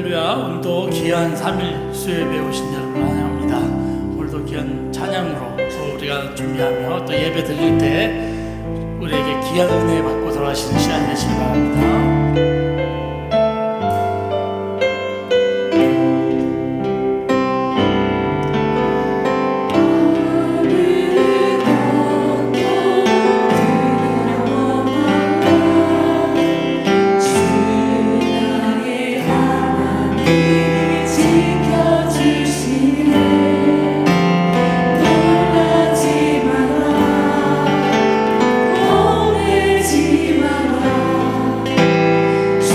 할렐루야. 오늘도 귀한 3일 수요예배 오신 여러분 환영합니다. 오늘도 귀한 찬양으로 또 우리가 준비하며 또 예배 드릴 때 우리에게 귀한 은혜 받고 돌아가시는 시간 되시기 바랍니다. 주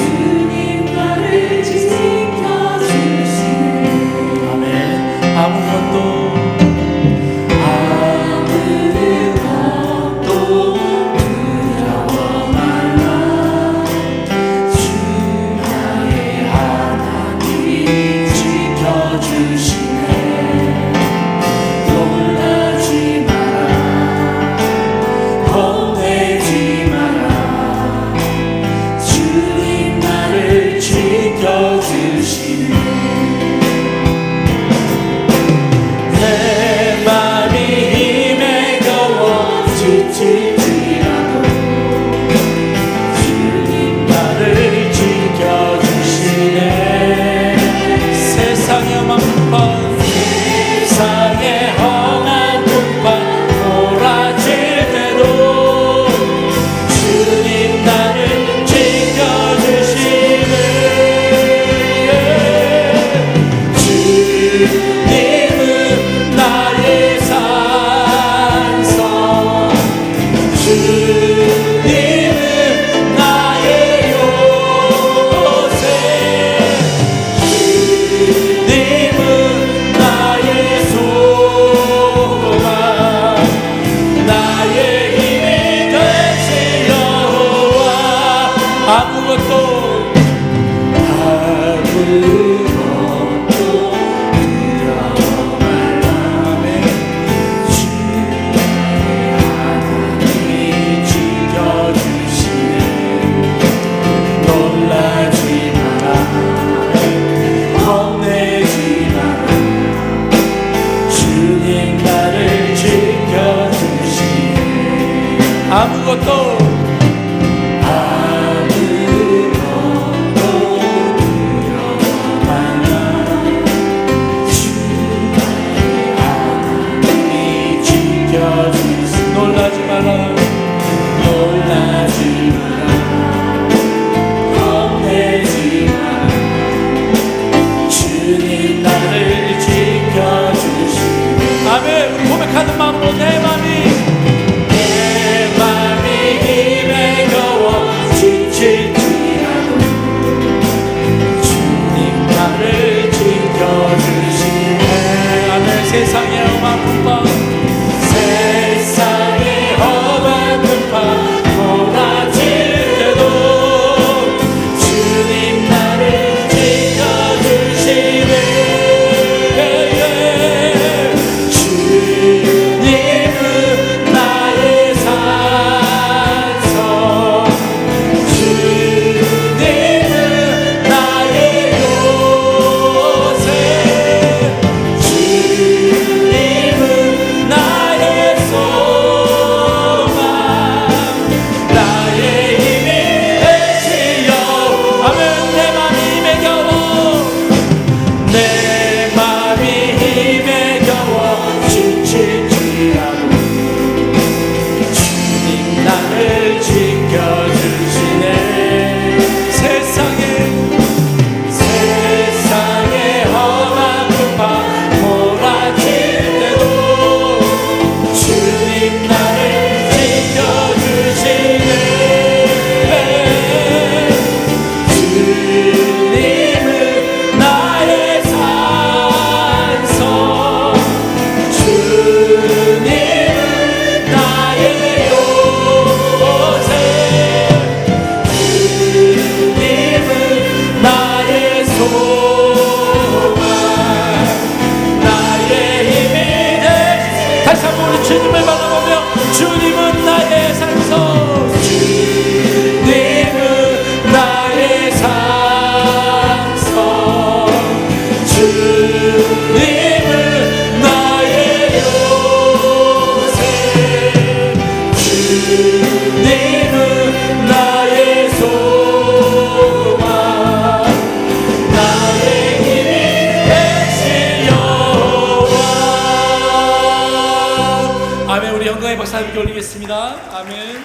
드리겠습니다. 아멘.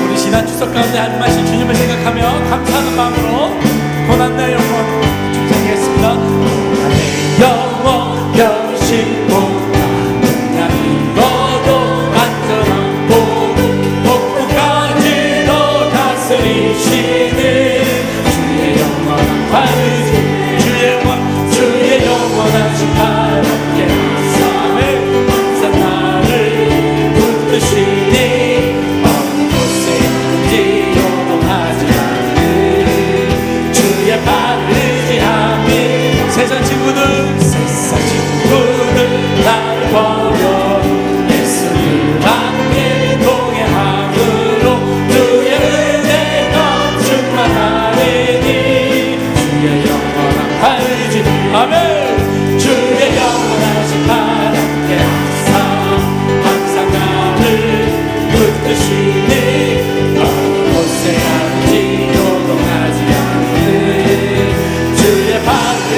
우리 지난 추석 가운데 하나님하신 주님을 생각하며 감사하는 마음으로 고난의 영혼 준비하겠습니다. 고난의 영혼 여신고 세상 친구들 나를 버려 예수를 함께 동행함으로 주의 은혜가 충만하리니 주의 영원한 팔지 아멘. 주의 영원하신 팔 함께 항상 나를 붙드시니 어느 곳에 가는지 요동하지 않는 주의 팔을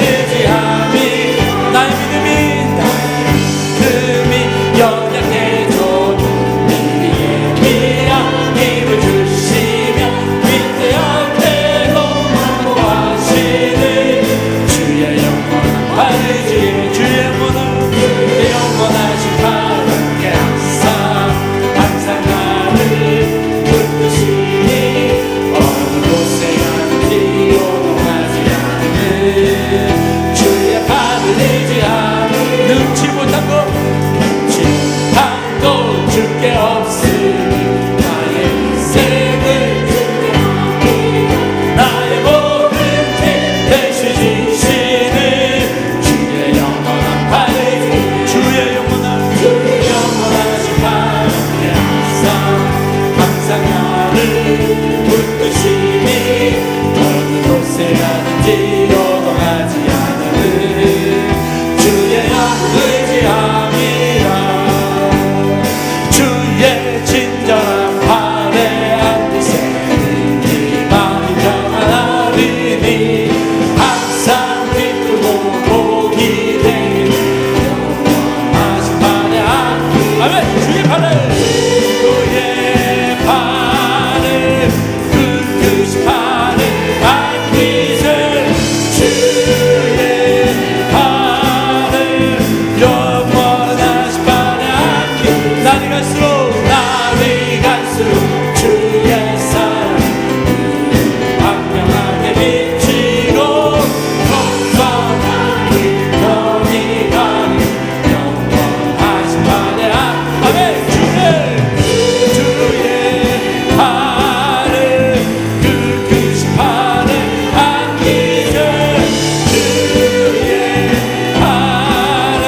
나의 믿음이 연약해져 미리의 미양 힘을 주시며 위대한 대로 만고하시는 주의 영원한 팔을 주의 영원하신 팔 함께 항상 나를 붙드시니 어느 곳에 가는지 요동하지 않는 주의 팔을 의지하니 능치 못한 것 줄게 없으니 나의 인생을 나의 모든 힘 대신 지시는 주의 영원한 팔을 주의 영원하신 팔 항상 나를 붙드시니 어느 곳에 가는지 요동하지 않는 주의 의지함이라 주의 친절한 팔에 안기세 이마음이 평안하리니 항상 기쁘고 복이 되니 영원하신 팔에 아멘. 주의 팔을 그 팔을 안기세 주의 팔을 영원하신 팔에 안기 날이 갈수록 주의 사랑 광명하게 비치고 건강한 평이 가니 영원하신 팔에 아멘. 주의 팔을 그 크신 팔을 안기세 주의 팔을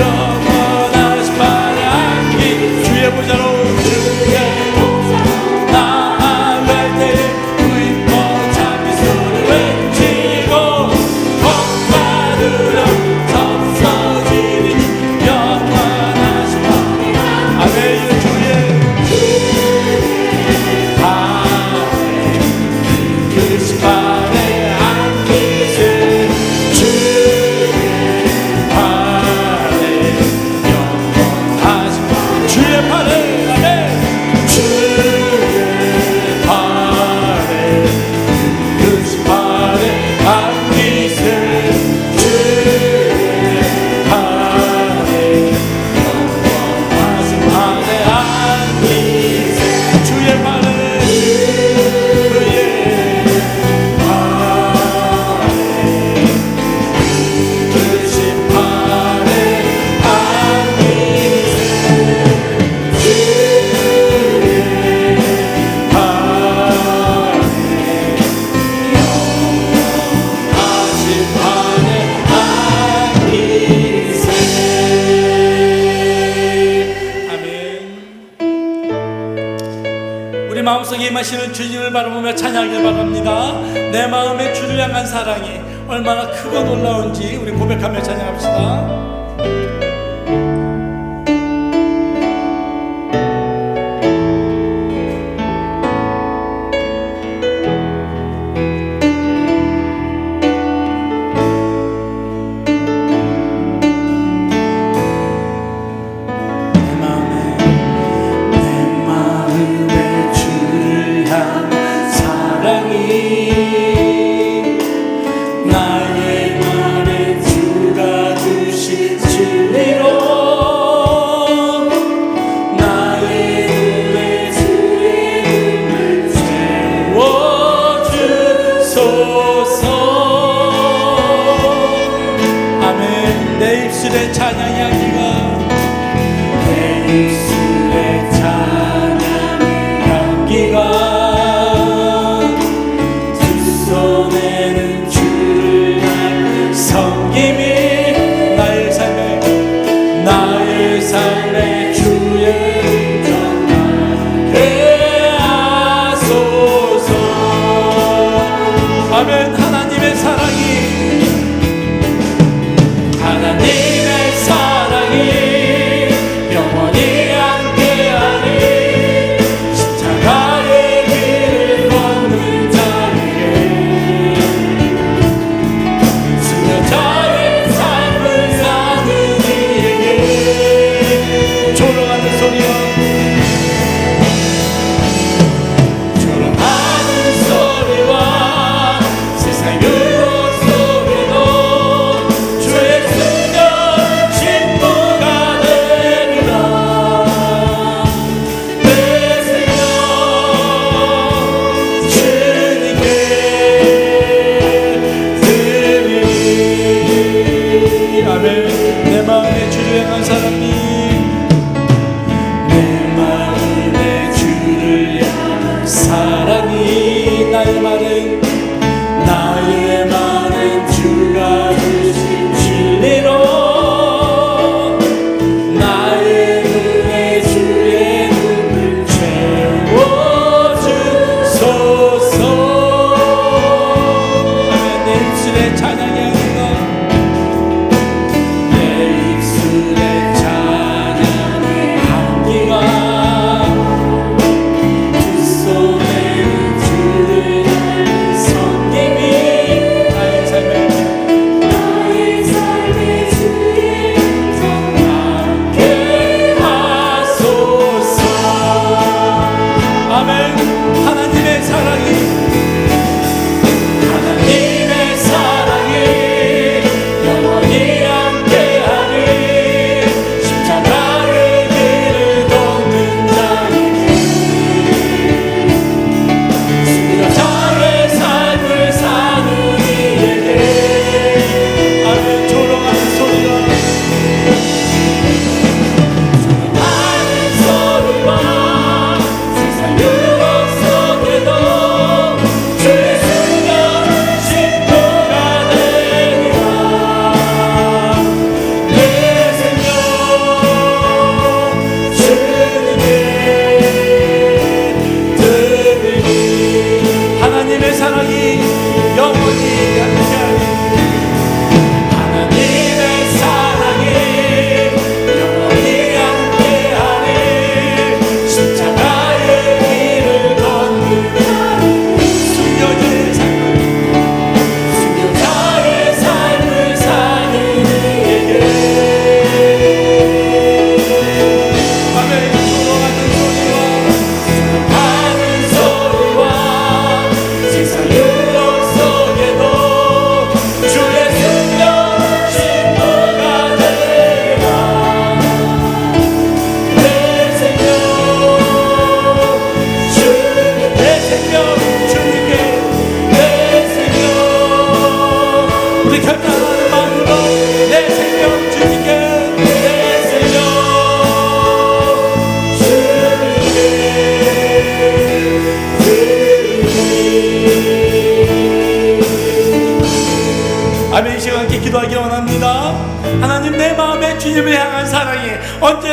영원하신 팔에 안기 주의 보좌로 나아갈 때 구입어 찬미 소리 외치고 복받으러 섭서지니 영원하신 팔 아멘. 주의 팔에 안기세 주의 팔에 영원하신 팔 주의 팔에 아멘. 주의 팔에 그 팔에 안기세 주의 팔에 영원하신 팔에 안기세 주의 팔에 마음속에 임하시는 주님을 바라보며 찬양하길 바랍니다. 내 마음에 주를 향한 사랑이 얼마나 크고 놀라운지 우리 고백하며 찬양합시다.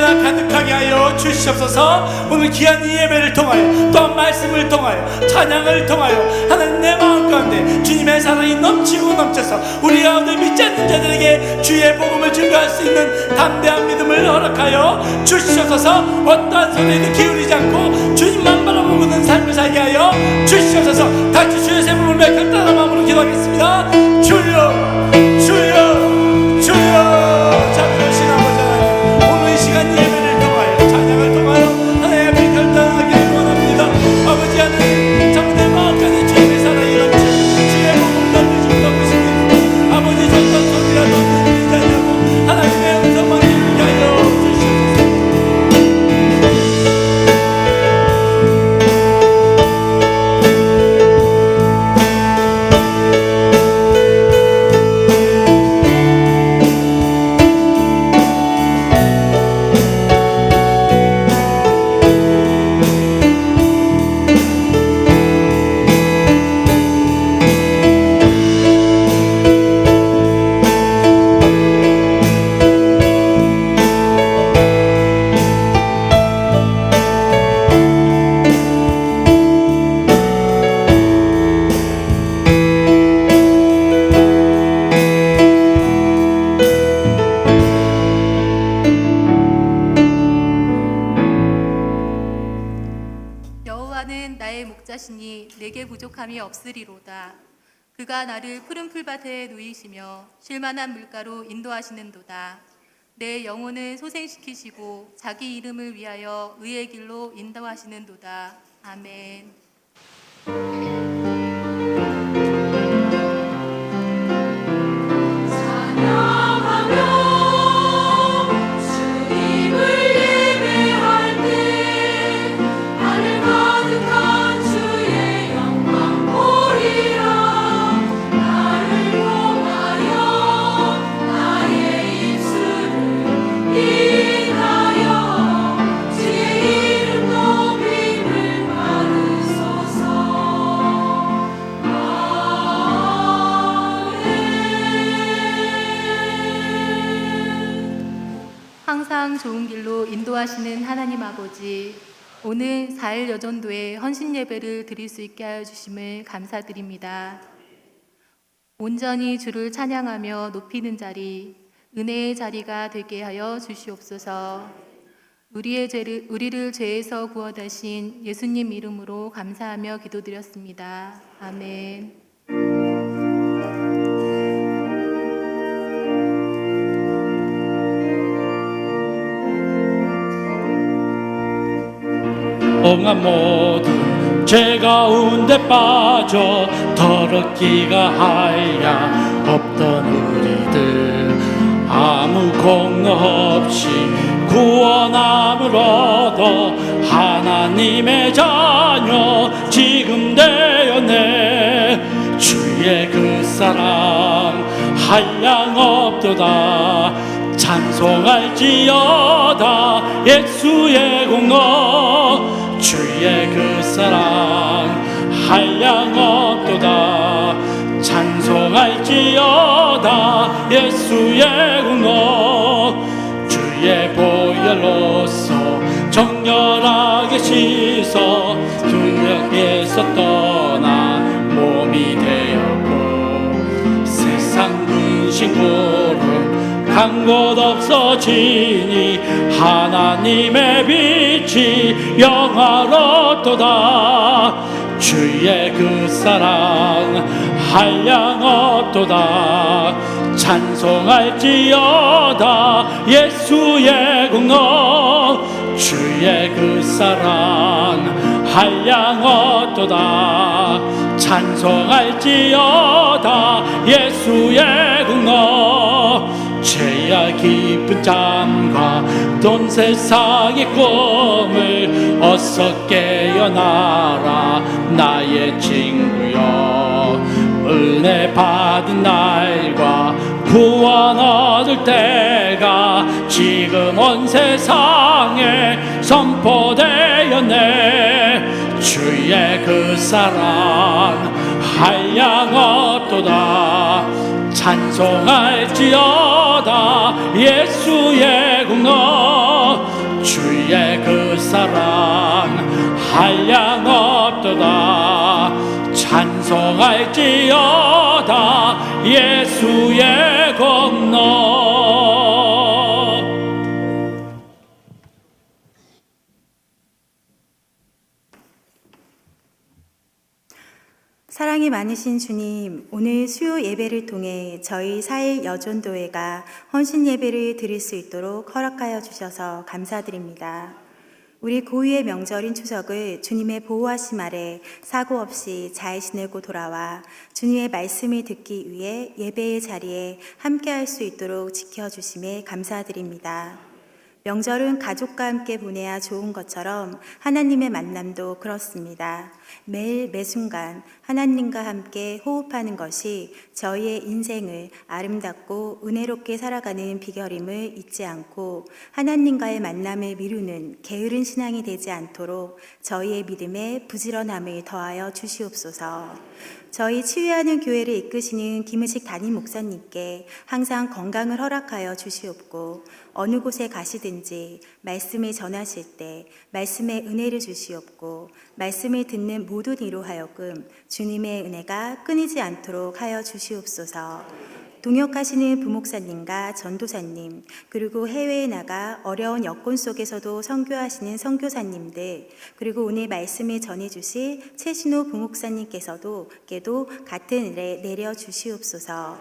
은혜가 가득하게 하여 주시옵소서. 오늘 귀한 이 예배를 통하여 또한 말씀을 통하여 찬양을 통하여 하나님 내 마음 가운데 주님의 사랑이 넘치고 넘쳐서 우리 가운데 믿지 않는 자들에게 주의 복음을 증거할 수 있는 담대한 믿음을 허락하여 주시옵소서. 어떠한 소리에도 기울이지 않고 주님만 바라보는 삶을 살게 하여 주시옵소서. 다시 주의 세움을 간단한 마음으로 기도하겠습니다. 주여 주여 주여. 자비로우신 아버지 하나님, 오늘 이 시간 예배를 통하여 찬양을 통하여 하나님 앞에 결단하기를 원합니다. 아버지 하나님, 정말 마음까지 주님의 사랑이 넘쳐 주의 복음 날려준다고 하십니다. 아버지 전선 소리라도 들리지 않냐고 하나님의 음성만 들리게 하여 주시옵소서. 여호와는 나의 목자시니 내게 부족함이 없으리로다. 그가 나를 푸른 풀밭에 누이시며 쉴만한 물가로 인도하시는도다. 내 영혼을 소생시키시고 자기 이름을 위하여 의의 길로 인도하시는도다. 아멘. 항상 좋은 길로 인도하시는 하나님 아버지, 오늘 4일 여전도에 헌신 예배를 드릴 수 있게 하여 주심을 감사드립니다. 온전히 주를 찬양하며 높이는 자리, 은혜의 자리가 되게 하여 주시옵소서. 우리를 죄에서 구원하신 예수님 이름으로 감사하며 기도드렸습니다. 아멘. 온갖 모든 죄 가운데 빠져 더럽기가 하야 없던 우리들 아무 공로 없이 구원함을 얻어 하나님의 자녀 지금 되었네. 주의 그 사랑 한량없도다. 찬송할지어다 예수의 공로. 주의 그 사랑 한량없도다. 찬송할지어다 예수의 공로. 주의 보혈로서 정결하게 씻어 죄악에서 떠나 몸이 되었고 세상 근심 구름 간 곳 없어지니 하나님의 빛이 영화롭도다. 주의 그 사랑 한량없도다. 찬송할지어다 예수의 공로. 주의 그 사랑 한량없도다. 찬송할지어다 예수의 공로. 죄야 깊은 잠과 돈 세상의 꿈을 어서 깨어나라 나의 친구여. 은혜 받은 날과 구원 얻을 때가 지금 온 세상에 선포되었네. 주의 그 사랑 한량없도다. 찬송할지어다 예수의 공로. 주의 그 사랑 한량 없도다. 찬송할지어다 예수의 공로. 사랑이 많으신 주님, 오늘 수요 예배를 통해 저희 4일 여전도회가 헌신 예배를 드릴 수 있도록 허락하여 주셔서 감사드립니다. 우리 고유의 명절인 추석을 주님의 보호하심 아래 사고 없이 잘 지내고 돌아와 주님의 말씀을 듣기 위해 예배의 자리에 함께할 수 있도록 지켜주심에 감사드립니다. 명절은 가족과 함께 보내야 좋은 것처럼 하나님의 만남도 그렇습니다. 매일 매순간 하나님과 함께 호흡하는 것이 저희의 인생을 아름답고 은혜롭게 살아가는 비결임을 잊지 않고 하나님과의 만남을 미루는 게으른 신앙이 되지 않도록 저희의 믿음에 부지런함을 더하여 주시옵소서. 저희 치유하는 교회를 이끄시는 김의식 담임 목사님께 항상 건강을 허락하여 주시옵고 어느 곳에 가시든지 말씀을 전하실 때 말씀의 은혜를 주시옵고 말씀을 듣는 모든 이로 하여금 주님의 은혜가 끊이지 않도록 하여 주시옵소서. 동역하시는 부목사님과 전도사님, 그리고 해외에 나가 어려운 여건 속에서도 선교하시는 선교사님들, 그리고 오늘 말씀을 전해주실 최신호 부목사님께서도 같은 은혜 내려 주시옵소서.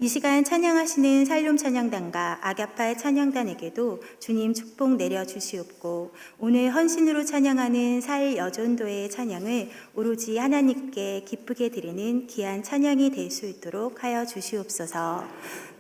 이 시간 찬양하시는 살롬 찬양단과 아가팔 찬양단에게도 주님 축복 내려 주시옵고 오늘 헌신으로 찬양하는 4일 여전도의 찬양을 오로지 하나님께 기쁘게 드리는 귀한 찬양이 될 수 있도록 하여 주시옵소서.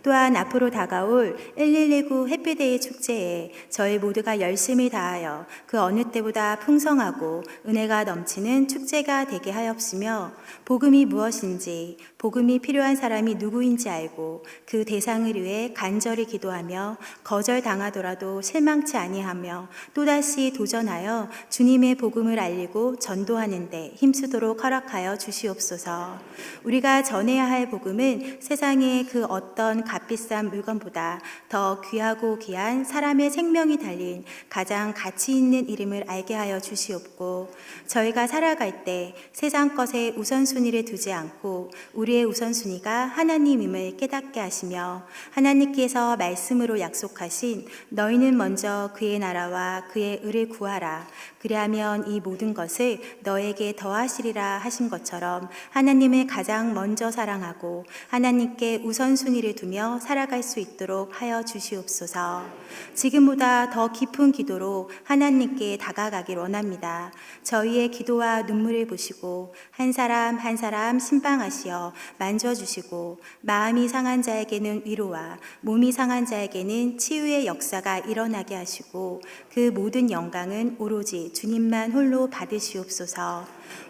또한 앞으로 다가올 1119 해피데이 축제에 저희 모두가 열심히 다하여 그 어느 때보다 풍성하고 은혜가 넘치는 축제가 되게 하옵시며 복음이 무엇인지 복음이 필요한 사람이 누구인지 알고 그 대상을 위해 간절히 기도하며 거절당하더라도 실망치 아니하며 또다시 도전하여 주님의 복음을 알리고 전도하는 데 힘쓰도록 허락하여 주시옵소서. 우리가 전해야 할 복음은 세상의 그 어떤 값비싼 물건보다 더 귀하고 귀한 사람의 생명이 달린 가장 가치 있는 이름을 알게 하여 주시옵고 저희가 살아갈 때 세상 것에 우선순위를 두지 않고 우리의 우선순위가 하나님임을 깨닫게 하시며 하나님께서 말씀으로 약속하신 너희는 먼저 그의 나라와 그의 의를 구하라 그리하면 이 모든 것을 너에게 더하시리라 하신 것처럼 하나님을 가장 먼저 사랑하고 하나님께 우선순위를 두며 살아갈 수 있도록 하여 주시옵소서. 지금보다 더 깊은 기도로 하나님께 다가가길 원합니다. 저희의 기도와 눈물을 보시고 한 사람 한 사람 신방하시어 만져주시고 마음이 상한 자에게는 위로와 몸이 상한 자에게는 치유의 역사가 일어나게 하시고 그 모든 영광은 오로지 주님만 홀로 받으시옵소서.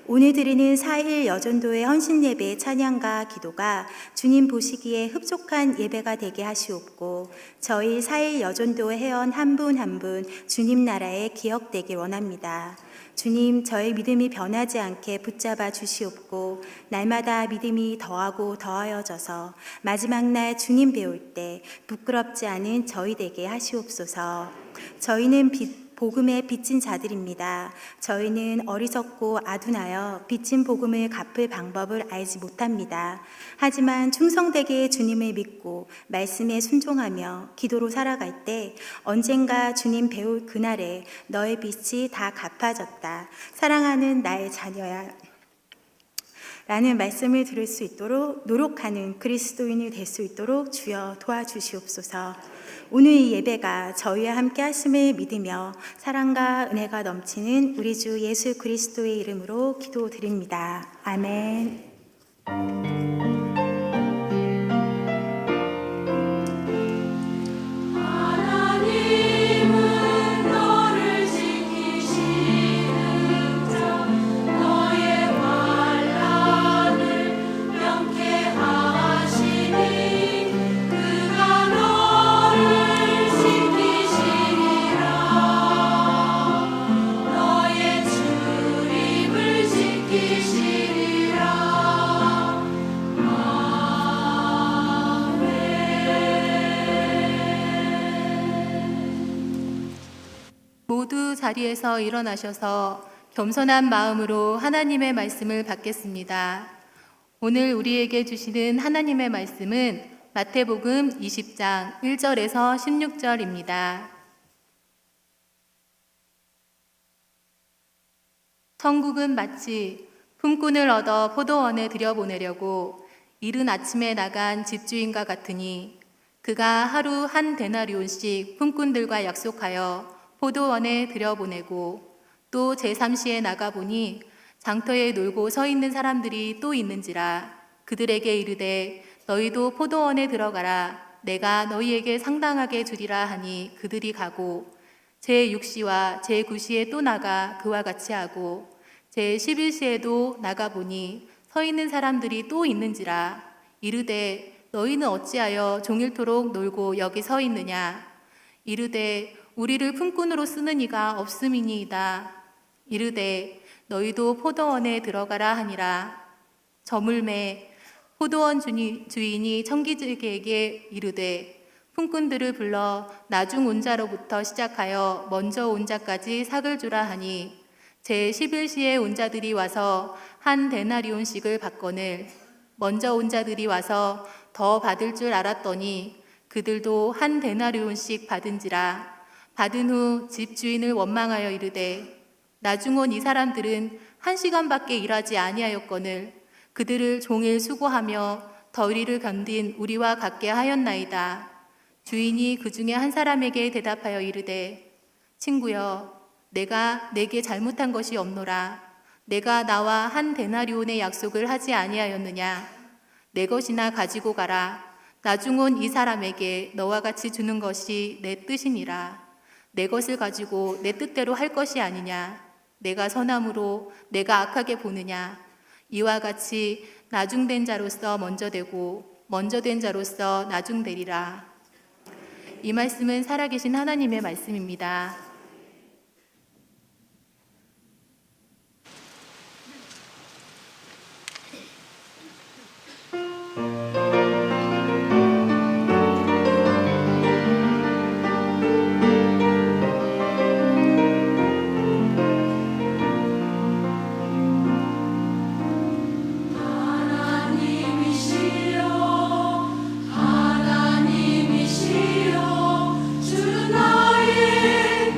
오늘 드리는 4일 여전도의 헌신 예배의 찬양과 기도가 주님 보시기에 흡족한 예배가 되게 하시옵고 저희 4일 여전도의 회원 한 분 한 분 주님 나라에 기억되길 원합니다. 주님, 저의 믿음이 변하지 않게 붙잡아 주시옵고 날마다 믿음이 더하고 더하여져서 마지막 날 주님 배울 때 부끄럽지 않은 저희 되게 하시옵소서. 저희는 복음에 빚진 자들입니다. 저희는 어리석고 아둔하여 빚진 복음을 갚을 방법을 알지 못합니다. 하지만 충성되게 주님을 믿고 말씀에 순종하며 기도로 살아갈 때 언젠가 주님 배울 그날에 너의 빚이 다 갚아졌다. 사랑하는 나의 자녀야. 라는 말씀을 들을 수 있도록 노력하는 그리스도인이 될 수 있도록 주여 도와주시옵소서. 오늘 이 예배가 저희와 함께 하심을 믿으며 사랑과 은혜가 넘치는 우리 주 예수 그리스도의 이름으로 기도드립니다. 아멘. 자리에서 일어나셔서 겸손한 마음으로 하나님의 말씀을 받겠습니다. 오늘 우리에게 주시는 하나님의 말씀은 마태복음 20장 1절에서 16절입니다. 천국은 마치 품꾼을 얻어 포도원에 들여보내려고 이른 아침에 나간 집주인과 같으니 그가 하루 한 데나리온씩 품꾼들과 약속하여 포도원에 들여보내고 또 제3시에 나가보니 장터에 놀고 서 있는 사람들이 또 있는지라 그들에게 이르되 너희도 포도원에 들어가라 내가 너희에게 상당하게 주리라 하니 그들이 가고 제6시와 제9시에 또 나가 그와 같이 하고 제11시에도 나가보니 서 있는 사람들이 또 있는지라 이르되 너희는 어찌하여 종일토록 놀고 여기 서 있느냐 이르되 우리를 품꾼으로 쓰는 이가 없음이니이다 이르되 너희도 포도원에 들어가라 하니라 저물매 포도원 주인이 청기들에게 이르되 품꾼들을 불러 나중 온 자로부터 시작하여 먼저 온 자까지 삭을 주라 하니 제11시에 온 자들이 와서 한 데나리온씩을 받거늘 먼저 온 자들이 와서 더 받을 줄 알았더니 그들도 한 데나리온씩 받은지라 받은 후 집주인을 원망하여 이르되 나중 온 이 사람들은 1시간밖에 일하지 아니하였거늘 그들을 종일 수고하며 더위를 견딘 우리와 같게 하였나이다. 주인이 그 중에 한 사람에게 대답하여 이르되 친구여 내가 내게 잘못한 것이 없노라 내가 나와 한 데나리온의 약속을 하지 아니하였느냐 내 것이나 가지고 가라 나중 온 이 사람에게 너와 같이 주는 것이 내 뜻이니라 내 것을 가지고 내 뜻대로 할 것이 아니냐 내가 선함으로 내가 악하게 보느냐 이와 같이 나중된 자로서 먼저 되고 먼저 된 자로서 나중되리라. 이 말씀은 살아계신 하나님의 말씀입니다. 하나님이시여 주 나의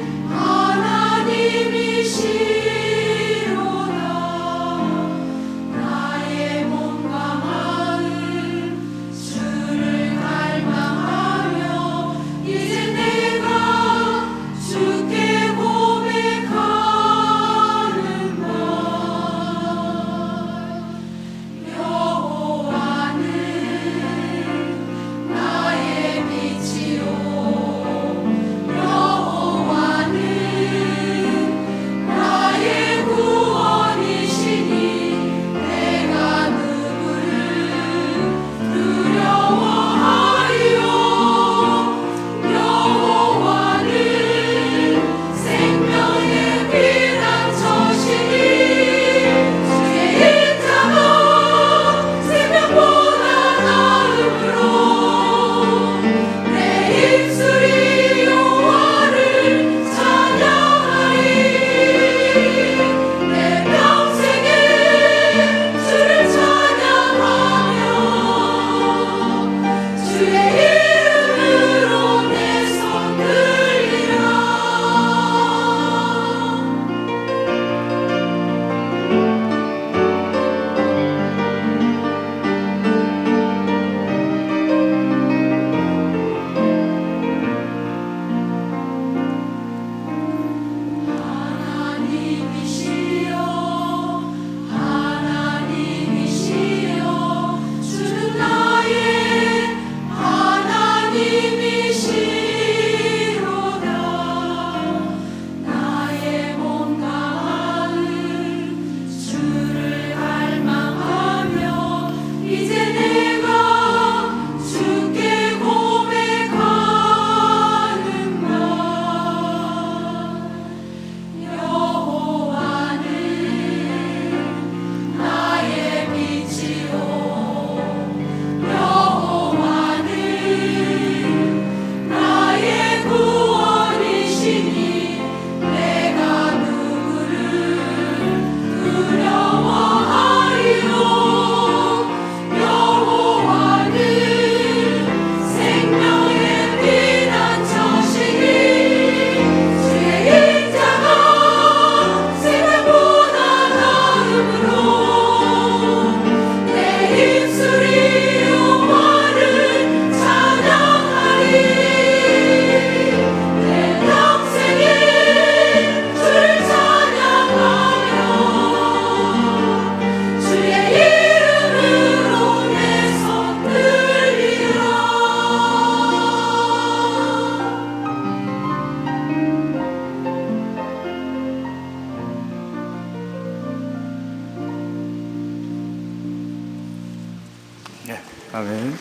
아멘.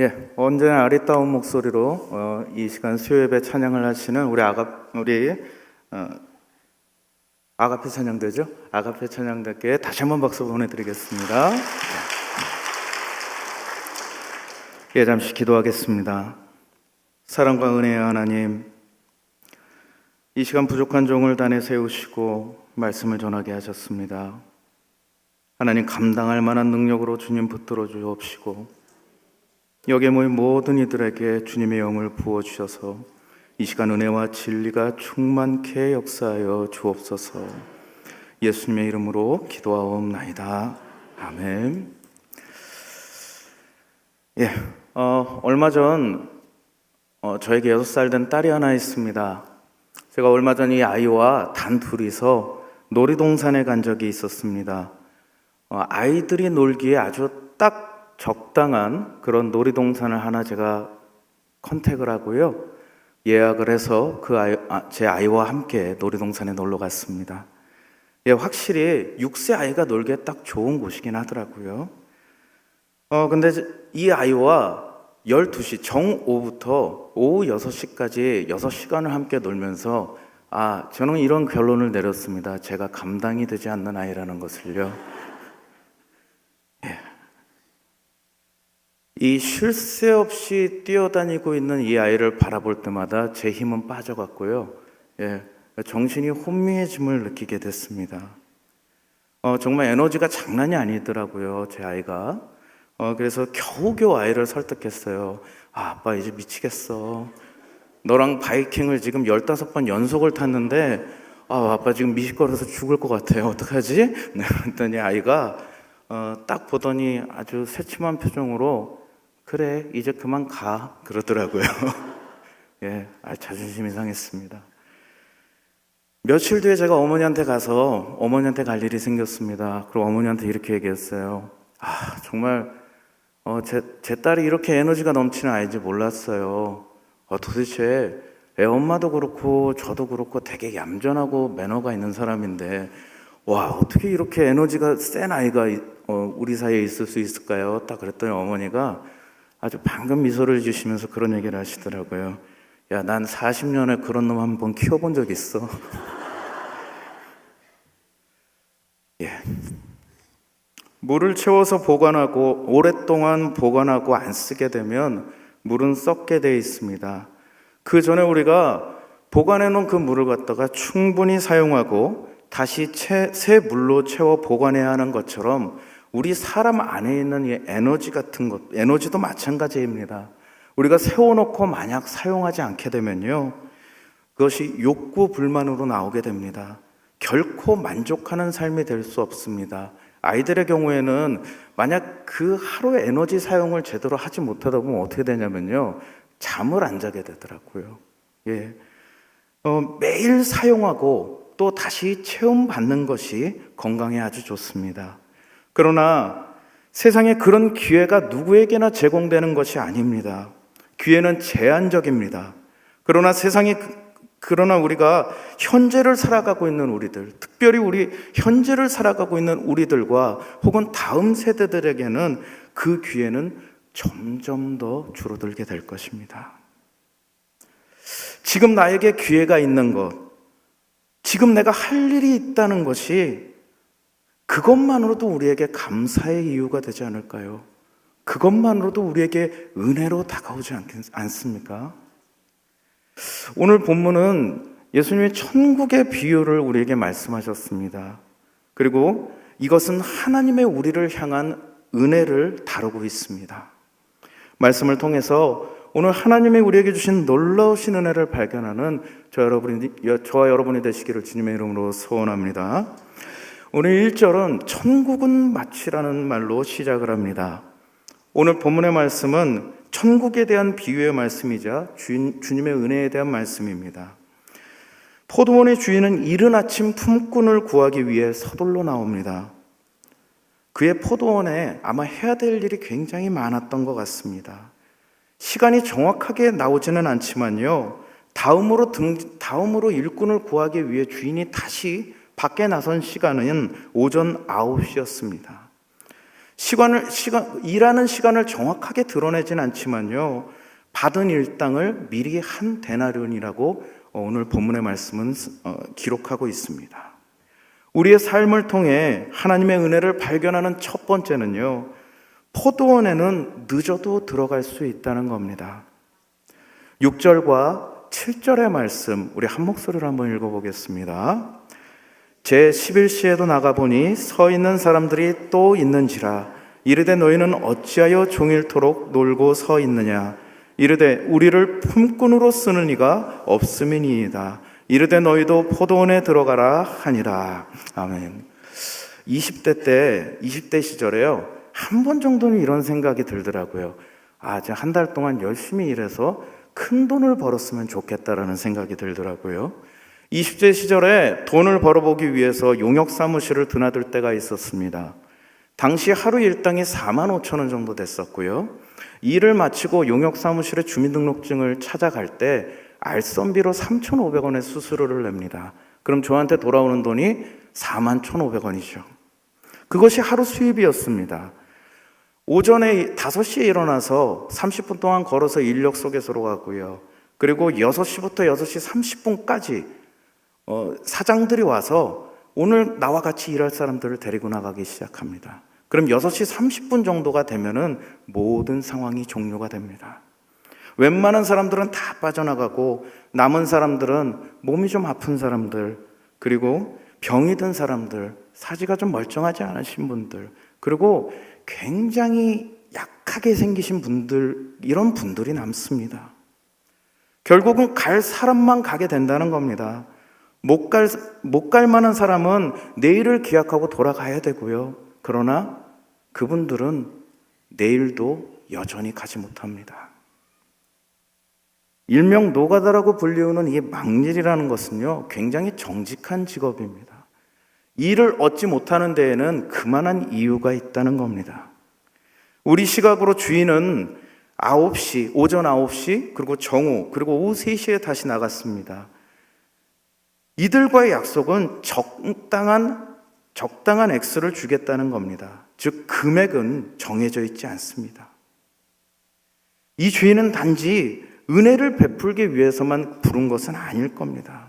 예, 언제나 아리따운 목소리로 이 시간 수요예배 찬양을 하시는 우리 아가페 찬양대죠? 아가페 찬양대께 다시 한번 박수 보내드리겠습니다. 예, 잠시 기도하겠습니다. 사랑과 은혜의 하나님, 이 시간 부족한 종을 단에 세우시고 말씀을 전하게 하셨습니다. 하나님, 감당할 만한 능력으로 주님 붙들어 주옵시고 여기에 모인 모든 이들에게 주님의 영을 부어주셔서 이 시간 은혜와 진리가 충만케 역사하여 주옵소서. 예수님의 이름으로 기도하옵나이다. 아멘. 예, 얼마 전 저에게 6살 된 딸이 하나 있습니다. 제가 얼마 전 이 아이와 단 둘이서 놀이동산에 간 적이 있었습니다. 아이들이 놀기에 아주 딱 적당한 그런 놀이동산을 하나 제가 컨택을 하고요. 예약을 해서 제 아이와 함께 놀이동산에 놀러 갔습니다. 예, 확실히 6세 아이가 놀기에 딱 좋은 곳이긴 하더라고요. 근데 이 아이와 12시 정오부터 오후 6시까지 6시간을 함께 놀면서 저는 이런 결론을 내렸습니다. 제가 감당이 되지 않는 아이라는 것을요. 예. 이 쉴 새 없이 뛰어다니고 있는 이 아이를 바라볼 때마다 제 힘은 빠져갔고요. 예. 정신이 혼미해짐을 느끼게 됐습니다. 정말 에너지가 장난이 아니더라고요, 제 아이가. 그래서 겨우겨우 아이를 설득했어요. 아빠 이제 미치겠어. 너랑 바이킹을 지금 15번 연속을 탔는데 아빠 지금 미식거려서 죽을 것 같아요. 어떡하지? 그랬더니 아이가 딱 보더니 아주 새침한 표정으로 그래 이제 그만 가 그러더라고요. 예, 자존심이 상했습니다. 며칠 뒤에 제가 어머니한테 가서 어머니한테 갈 일이 생겼습니다. 그리고 어머니한테 이렇게 얘기했어요. 정말 제 딸이 이렇게 에너지가 넘치는 아이인지 몰랐어요. 도대체 애 엄마도 그렇고 저도 그렇고 되게 얌전하고 매너가 있는 사람인데 어떻게 이렇게 에너지가 센 아이가 우리 사이에 있을 수 있을까요? 딱 그랬더니 어머니가 아주 방금 미소를 지으시면서 그런 얘기를 하시더라고요. 야, 난 40년에 그런 놈 한번 키워본 적 있어. 예. 물을 채워서 보관하고 오랫동안 보관하고 안 쓰게 되면 물은 썩게 돼 있습니다. 그 전에 우리가 보관해 놓은 그 물을 갖다가 충분히 사용하고 다시 새 물로 채워 보관해야 하는 것처럼 우리 사람 안에 있는 이 에너지 같은 것, 에너지도 마찬가지입니다. 우리가 세워놓고 만약 사용하지 않게 되면요, 그것이 욕구 불만으로 나오게 됩니다. 결코 만족하는 삶이 될 수 없습니다. 아이들의 경우에는 만약 그 하루의 에너지 사용을 제대로 하지 못하다 보면 어떻게 되냐면요, 잠을 안 자게 되더라고요. 예. 매일 사용하고 또 다시 체험받는 것이 건강에 아주 좋습니다. 그러나 세상에 그런 기회가 누구에게나 제공되는 것이 아닙니다. 기회는 제한적입니다. 그러나 우리가 현재를 살아가고 있는 우리들, 특별히 우리 현재를 살아가고 있는 우리들과 혹은 다음 세대들에게는 그 기회는 점점 더 줄어들게 될 것입니다. 지금 나에게 기회가 있는 것, 지금 내가 할 일이 있다는 것이 그것만으로도 우리에게 감사의 이유가 되지 않을까요? 그것만으로도 우리에게 은혜로 다가오지 않습니까? 오늘 본문은 예수님의 천국의 비유를 우리에게 말씀하셨습니다. 그리고 이것은 하나님의 우리를 향한 은혜를 다루고 있습니다. 말씀을 통해서 오늘 하나님이 우리에게 주신 놀라우신 은혜를 발견하는 저와 여러분이 되시기를 주님의 이름으로 소원합니다. 오늘 1절은 천국은 마치라는 말로 시작을 합니다. 오늘 본문의 말씀은 천국에 대한 비유의 말씀이자 주님의 은혜에 대한 말씀입니다. 포도원의 주인은 이른 아침 품꾼을 구하기 위해 서둘러 나옵니다. 그의 포도원에 아마 해야 될 일이 굉장히 많았던 것 같습니다. 시간이 정확하게 나오지는 않지만요, 다음으로 일꾼을 구하기 위해 주인이 다시 밖에 나선 시간은 오전 9시였습니다. 일하는 시간을 정확하게 드러내진 않지만요, 받은 일당을 미리 한 데나리온이라고 오늘 본문의 말씀은 기록하고 있습니다. 우리의 삶을 통해 하나님의 은혜를 발견하는 첫 번째는요, 포도원에는 늦어도 들어갈 수 있다는 겁니다. 6절과 7절의 말씀, 우리 한 목소리로 한번 읽어보겠습니다. 제 11시에도 나가보니 서 있는 사람들이 또 있는지라. 이르되 너희는 어찌하여 종일토록 놀고 서 있느냐. 이르되 우리를 품꾼으로 쓰는 이가 없음이니이다. 이르되 너희도 포도원에 들어가라 하니라. 아멘. 20대 시절에요, 한 번 정도는 이런 생각이 들더라고요. 제가 한 달 동안 열심히 일해서 큰 돈을 벌었으면 좋겠다라는 생각이 들더라고요. 20대 시절에 돈을 벌어보기 위해서 용역 사무실을 드나들 때가 있었습니다. 당시 하루 일당이 4만 5천 원 정도 됐었고요. 일을 마치고 용역 사무실에 주민등록증을 찾아갈 때 알선비로 3,500원의 수수료를 냅니다. 그럼 저한테 돌아오는 돈이 4만 1,500원이죠. 그것이 하루 수입이었습니다. 오전에 5시에 일어나서 30분 동안 걸어서 인력 소개소로 가고요. 그리고 6시부터 6시 30분까지 사장들이 와서 오늘 나와 같이 일할 사람들을 데리고 나가기 시작합니다. 그럼 6시 30분 정도가 되면은 모든 상황이 종료가 됩니다. 웬만한 사람들은 다 빠져나가고 남은 사람들은 몸이 좀 아픈 사람들, 그리고 병이 든 사람들, 사지가 좀 멀쩡하지 않으신 분들, 그리고 굉장히 약하게 생기신 분들, 이런 분들이 남습니다. 결국은 갈 사람만 가게 된다는 겁니다. 못 갈 만한 사람은 내일을 기약하고 돌아가야 되고요. 그러나 그분들은 내일도 여전히 가지 못합니다. 일명 노가다라고 불리우는 이 막일이라는 것은요, 굉장히 정직한 직업입니다. 일을 얻지 못하는 데에는 그만한 이유가 있다는 겁니다. 우리 시각으로 주인은 9시, 오전 9시, 그리고 정오, 그리고 오후 3시에 다시 나갔습니다. 이들과의 약속은 적당한 액수를 주겠다는 겁니다. 즉, 금액은 정해져 있지 않습니다. 이 주인은 단지 은혜를 베풀기 위해서만 부른 것은 아닐 겁니다.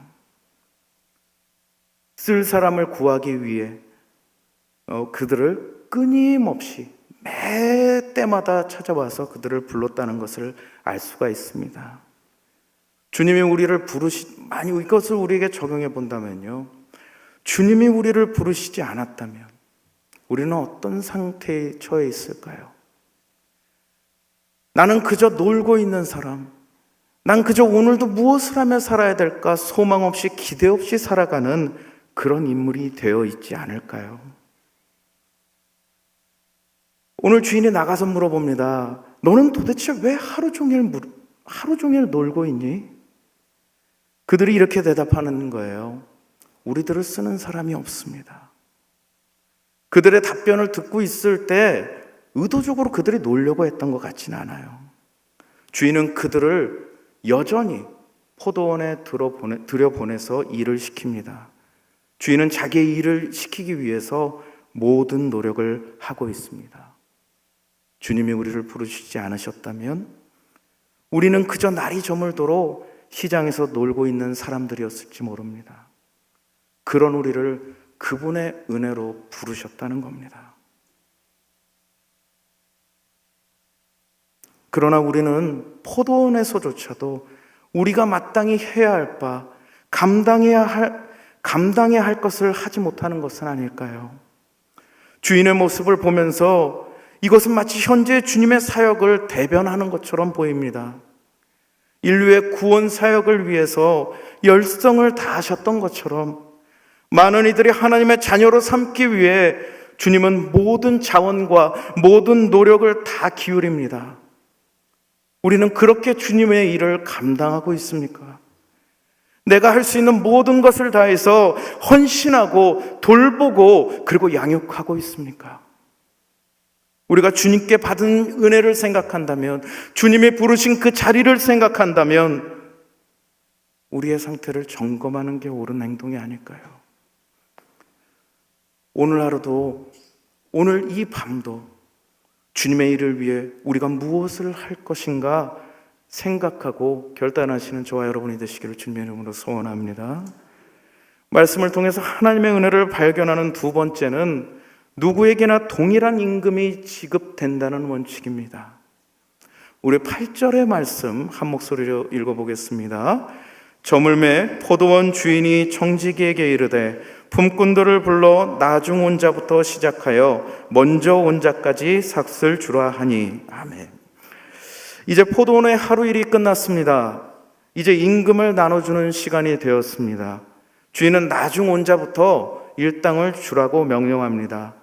쓸 사람을 구하기 위해 그들을 끊임없이 매 때마다 찾아와서 그들을 불렀다는 것을 알 수가 있습니다. 주님이 우리를 만약 이것을 우리에게 적용해 본다면요, 주님이 우리를 부르시지 않았다면 우리는 어떤 상태에 처해 있을까요? 나는 그저 놀고 있는 사람, 난 그저 오늘도 무엇을 하며 살아야 될까 소망 없이 기대 없이 살아가는 그런 인물이 되어 있지 않을까요? 오늘 주인이 나가서 물어봅니다. 너는 도대체 왜 하루 종일 놀고 있니? 그들이 이렇게 대답하는 거예요. 우리들을 쓰는 사람이 없습니다. 그들의 답변을 듣고 있을 때 의도적으로 그들이 놀려고 했던 것 같지는 않아요. 주인은 그들을 여전히 포도원에 들여보내서 일을 시킵니다. 주인은 자기의 일을 시키기 위해서 모든 노력을 하고 있습니다. 주님이 우리를 부르시지 않으셨다면 우리는 그저 날이 저물도록 시장에서 놀고 있는 사람들이었을지 모릅니다. 그런 우리를 그분의 은혜로 부르셨다는 겁니다. 그러나 우리는 포도원에서조차도 우리가 마땅히 해야 할 바, 감당해야 할 것을 하지 못하는 것은 아닐까요? 주인의 모습을 보면서 이것은 마치 현재 주님의 사역을 대변하는 것처럼 보입니다. 인류의 구원 사역을 위해서 열성을 다하셨던 것처럼 많은 이들이 하나님의 자녀로 삼기 위해 주님은 모든 자원과 모든 노력을 다 기울입니다. 우리는 그렇게 주님의 일을 감당하고 있습니까? 내가 할 수 있는 모든 것을 다해서 헌신하고 돌보고 그리고 양육하고 있습니까? 우리가 주님께 받은 은혜를 생각한다면, 주님이 부르신 그 자리를 생각한다면 우리의 상태를 점검하는 게 옳은 행동이 아닐까요? 오늘 하루도, 오늘 이 밤도 주님의 일을 위해 우리가 무엇을 할 것인가 생각하고 결단하시는 저와 여러분이 되시기를 주님의 이름으로 소원합니다. 말씀을 통해서 하나님의 은혜를 발견하는 두 번째는 누구에게나 동일한 임금이 지급된다는 원칙입니다. 우리 8절의 말씀 한 목소리로 읽어보겠습니다. 저물매 포도원 주인이 청지기에게 이르되 품꾼들을 불러 나중 온 자부터 시작하여 먼저 온 자까지 삭슬 주라 하니. 아멘. 이제 포도원의 하루 일이 끝났습니다. 이제 임금을 나눠주는 시간이 되었습니다. 주인은 나중 온 자부터 일당을 주라고 명령합니다.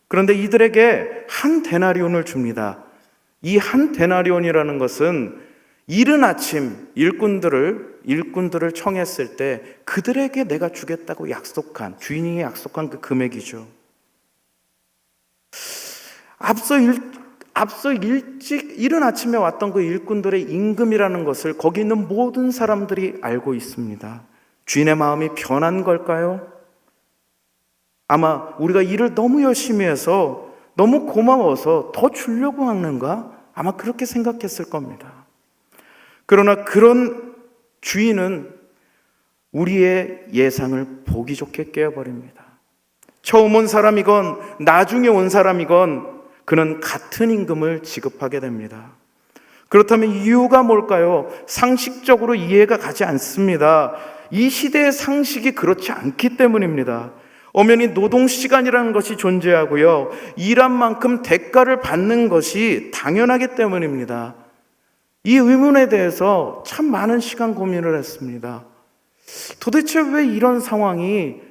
그런데 이들에게 한 데나리온을 줍니다. 이 한 데나리온이라는 것은 이른 아침 일꾼들을 청했을 때 그들에게 내가 주겠다고 약속한, 주인이 약속한 그 금액이죠. 앞서 일찍 이른 아침에 왔던 그 일꾼들의 임금이라는 것을 거기 있는 모든 사람들이 알고 있습니다. 주인의 마음이 변한 걸까요? 아마 우리가 일을 너무 열심히 해서 너무 고마워서 더 주려고 하는가? 아마 그렇게 생각했을 겁니다. 그러나 그런 주인은 우리의 예상을 보기 좋게 깨어버립니다. 처음 온 사람이건 나중에 온 사람이건 그는 같은 임금을 지급하게 됩니다. 그렇다면 이유가 뭘까요? 상식적으로 이해가 가지 않습니다. 이 시대의 상식이 그렇지 않기 때문입니다. 엄연히 노동시간이라는 것이 존재하고요, 일한 만큼 대가를 받는 것이 당연하기 때문입니다. 이 의문에 대해서 참 많은 시간 고민을 했습니다. 도대체 왜 이런 상황을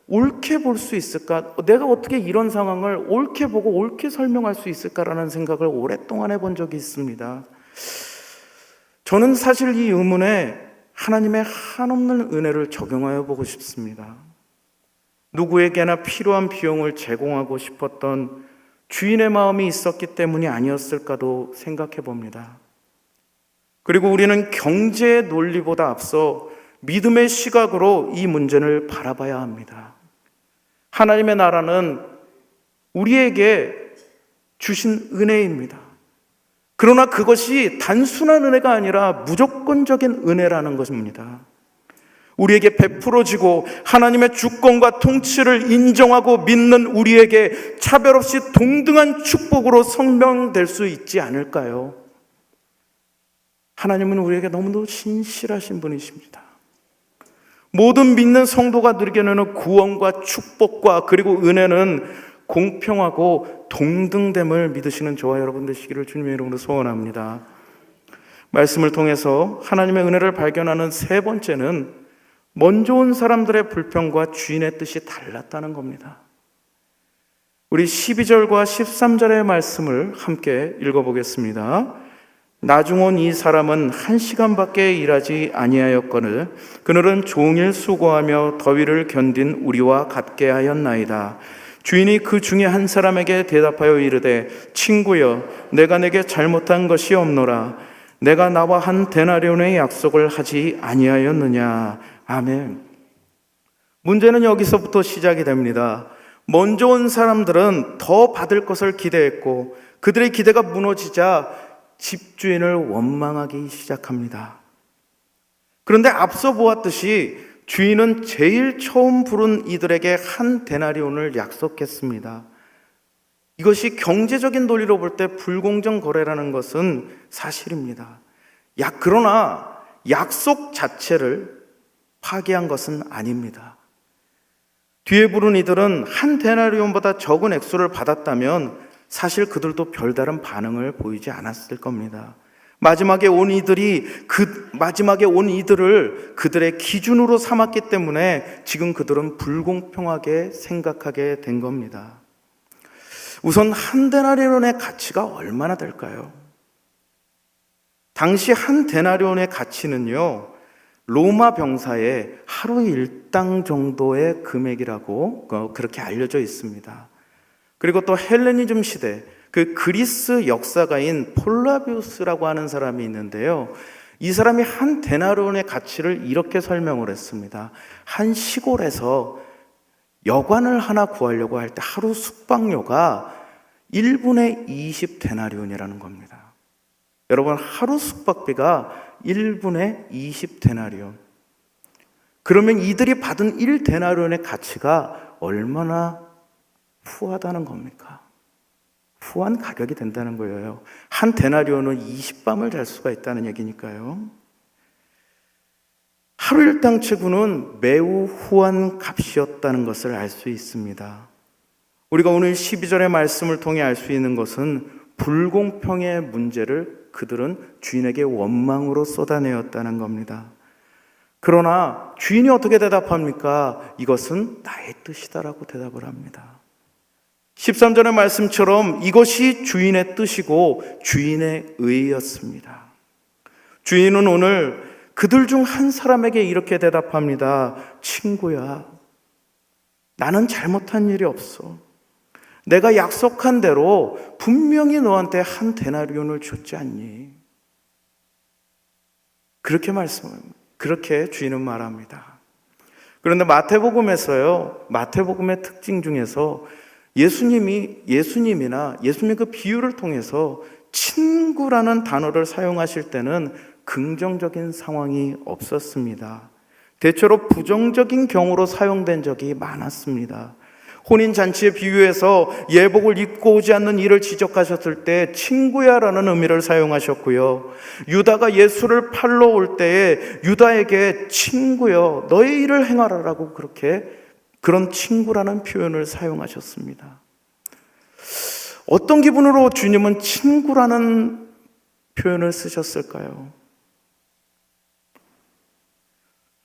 옳게 볼 수 있을까? 내가 어떻게 이런 상황을 옳게 보고 옳게 설명할 수 있을까라는 생각을 오랫동안 해본 적이 있습니다. 저는 사실 이 의문에 하나님의 한없는 은혜를 적용하여 보고 싶습니다. 누구에게나 필요한 비용을 제공하고 싶었던 주인의 마음이 있었기 때문이 아니었을까도 생각해 봅니다. 그리고 우리는 경제의 논리보다 앞서 믿음의 시각으로 이 문제를 바라봐야 합니다. 하나님의 나라는 우리에게 주신 은혜입니다. 그러나 그것이 단순한 은혜가 아니라 무조건적인 은혜라는 것입니다. 우리에게 베풀어지고 하나님의 주권과 통치를 인정하고 믿는 우리에게 차별 없이 동등한 축복으로 설명될 수 있지 않을까요? 하나님은 우리에게 너무도 신실하신 분이십니다. 모든 믿는 성도가 누리게 되는 구원과 축복과 그리고 은혜는 공평하고 동등됨을 믿으시는 저와 여러분 되시기를 주님의 이름으로 소원합니다. 말씀을 통해서 하나님의 은혜를 발견하는 세 번째는 먼저 온 사람들의 불평과 주인의 뜻이 달랐다는 겁니다. 우리 12절과 13절의 말씀을 함께 읽어보겠습니다. 나중 온 이 사람은 1시간밖에 일하지 아니하였거늘 그들은 종일 수고하며 더위를 견딘 우리와 같게 하였나이다. 주인이 그 중에 한 사람에게 대답하여 이르되 친구여 내가 내게 잘못한 것이 없노라. 내가 나와 한 데나리온의 약속을 하지 아니하였느냐. 아멘. 문제는 여기서부터 시작이 됩니다. 먼저 온 사람들은 더 받을 것을 기대했고 그들의 기대가 무너지자 집주인을 원망하기 시작합니다. 그런데 앞서 보았듯이 주인은 제일 처음 부른 이들에게 한 데나리온을 약속했습니다. 이것이 경제적인 논리로 볼 때 불공정 거래라는 것은 사실입니다. 그러나 약속 자체를 파기한 것은 아닙니다. 뒤에 부른 이들은 한 데나리온보다 적은 액수를 받았다면 사실 그들도 별다른 반응을 보이지 않았을 겁니다. 마지막에 온 이들을 그들의 기준으로 삼았기 때문에 지금 그들은 불공평하게 생각하게 된 겁니다. 우선 한 데나리온의 가치가 얼마나 될까요? 당시 한 데나리온의 가치는요, 로마 병사의 하루 일당 정도의 금액이라고 그렇게 알려져 있습니다. 그리고 또 헬레니즘 시대, 그 그리스 역사가인 폴라비우스라고 하는 사람이 있는데요. 이 사람이 한 데나리온의 가치를 이렇게 설명을 했습니다. 한 시골에서 여관을 하나 구하려고 할 때 하루 숙박료가 1분에 20데나리온이라는 겁니다. 여러분, 하루 숙박비가 1분에 20데나리온. 그러면 이들이 받은 1데나리온의 가치가 얼마나 후하다는 겁니까? 후한 가격이 된다는 거예요. 한 데나리온은 20밤을 잘 수가 있다는 얘기니까요. 하루 일당 체구는 매우 후한 값이었다는 것을 알 수 있습니다. 우리가 오늘 12절의 말씀을 통해 알 수 있는 것은 불공평의 문제를 그들은 주인에게 원망으로 쏟아내었다는 겁니다. 그러나 주인이 어떻게 대답합니까? 이것은 나의 뜻이다라고 대답을 합니다. 13절의 말씀처럼 이것이 주인의 뜻이고 주인의 의였습니다. 주인은 오늘 그들 중 한 사람에게 이렇게 대답합니다. 친구야, 나는 잘못한 일이 없어. 내가 약속한 대로 분명히 너한테 한 데나리온을 줬지 않니? 그렇게 주인은 말합니다. 그런데 마태복음에서요, 마태복음의 특징 중에서 예수님이나 예수님의 그 비유를 통해서 친구라는 단어를 사용하실 때는 긍정적인 상황이 없었습니다. 대체로 부정적인 경우로 사용된 적이 많았습니다. 혼인잔치의 비유에서 예복을 입고 오지 않는 이를 지적하셨을 때 친구야라는 의미를 사용하셨고요. 유다가 예수를 팔러 올 때에 유다에게 친구여 너의 일을 행하라라고 그런 친구라는 표현을 사용하셨습니다. 어떤 기분으로 주님은 친구라는 표현을 쓰셨을까요?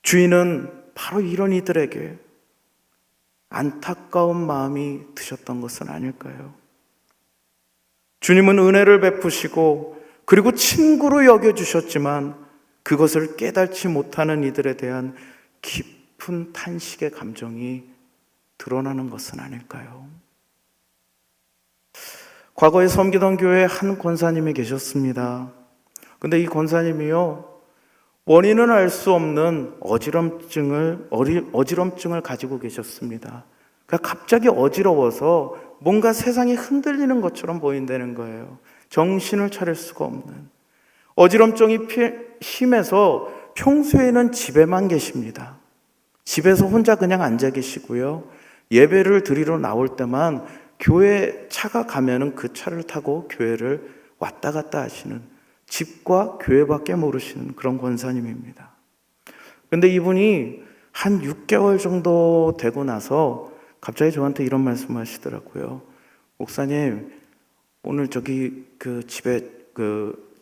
주인은 바로 이런 이들에게 안타까운 마음이 드셨던 것은 아닐까요? 주님은 은혜를 베푸시고 그리고 친구로 여겨주셨지만 그것을 깨닫지 못하는 이들에 대한 깊은 탄식의 감정이 드러나는 것은 아닐까요? 과거에 섬기던 교회에 한 권사님이 계셨습니다. 근데 이 권사님이요, 원인은 알 수 없는 어지럼증을 가지고 계셨습니다. 그러니까 갑자기 어지러워서 뭔가 세상이 흔들리는 것처럼 보인다는 거예요. 정신을 차릴 수가 없는. 어지럼증이 심해서 평소에는 집에만 계십니다. 집에서 혼자 그냥 앉아 계시고요. 예배를 드리러 나올 때만 교회 차가 가면은 그 차를 타고 교회를 왔다 갔다 하시는, 집과 교회밖에 모르시는 그런 권사님입니다. 그런데 이분이 한 6개월 정도 되고 나서 갑자기 저한테 이런 말씀을 하시더라고요. 목사님, 오늘 저기 그 집에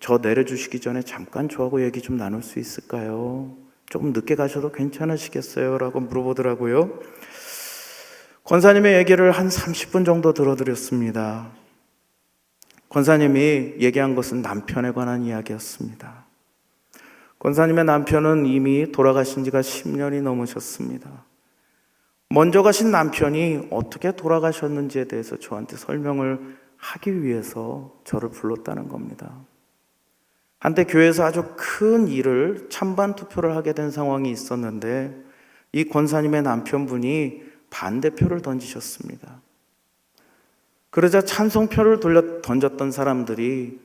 저 내려주시기 전에 잠깐 저하고 얘기 좀 나눌 수 있을까요? 조금 늦게 가셔도 괜찮으시겠어요? 라고 물어보더라고요. 권사님의 얘기를 한 30분 정도 들어드렸습니다. 권사님이 얘기한 것은 남편에 관한 이야기였습니다. 권사님의 남편은 이미 돌아가신 지가 10년이 넘으셨습니다. 먼저 가신 남편이 어떻게 돌아가셨는지에 대해서 저한테 설명을 하기 위해서 저를 불렀다는 겁니다. 한때 교회에서 아주 큰 일을 찬반 투표를 하게 된 상황이 있었는데 이 권사님의 남편분이 반대표를 던지셨습니다. 그러자 찬성표를 던졌던 사람들이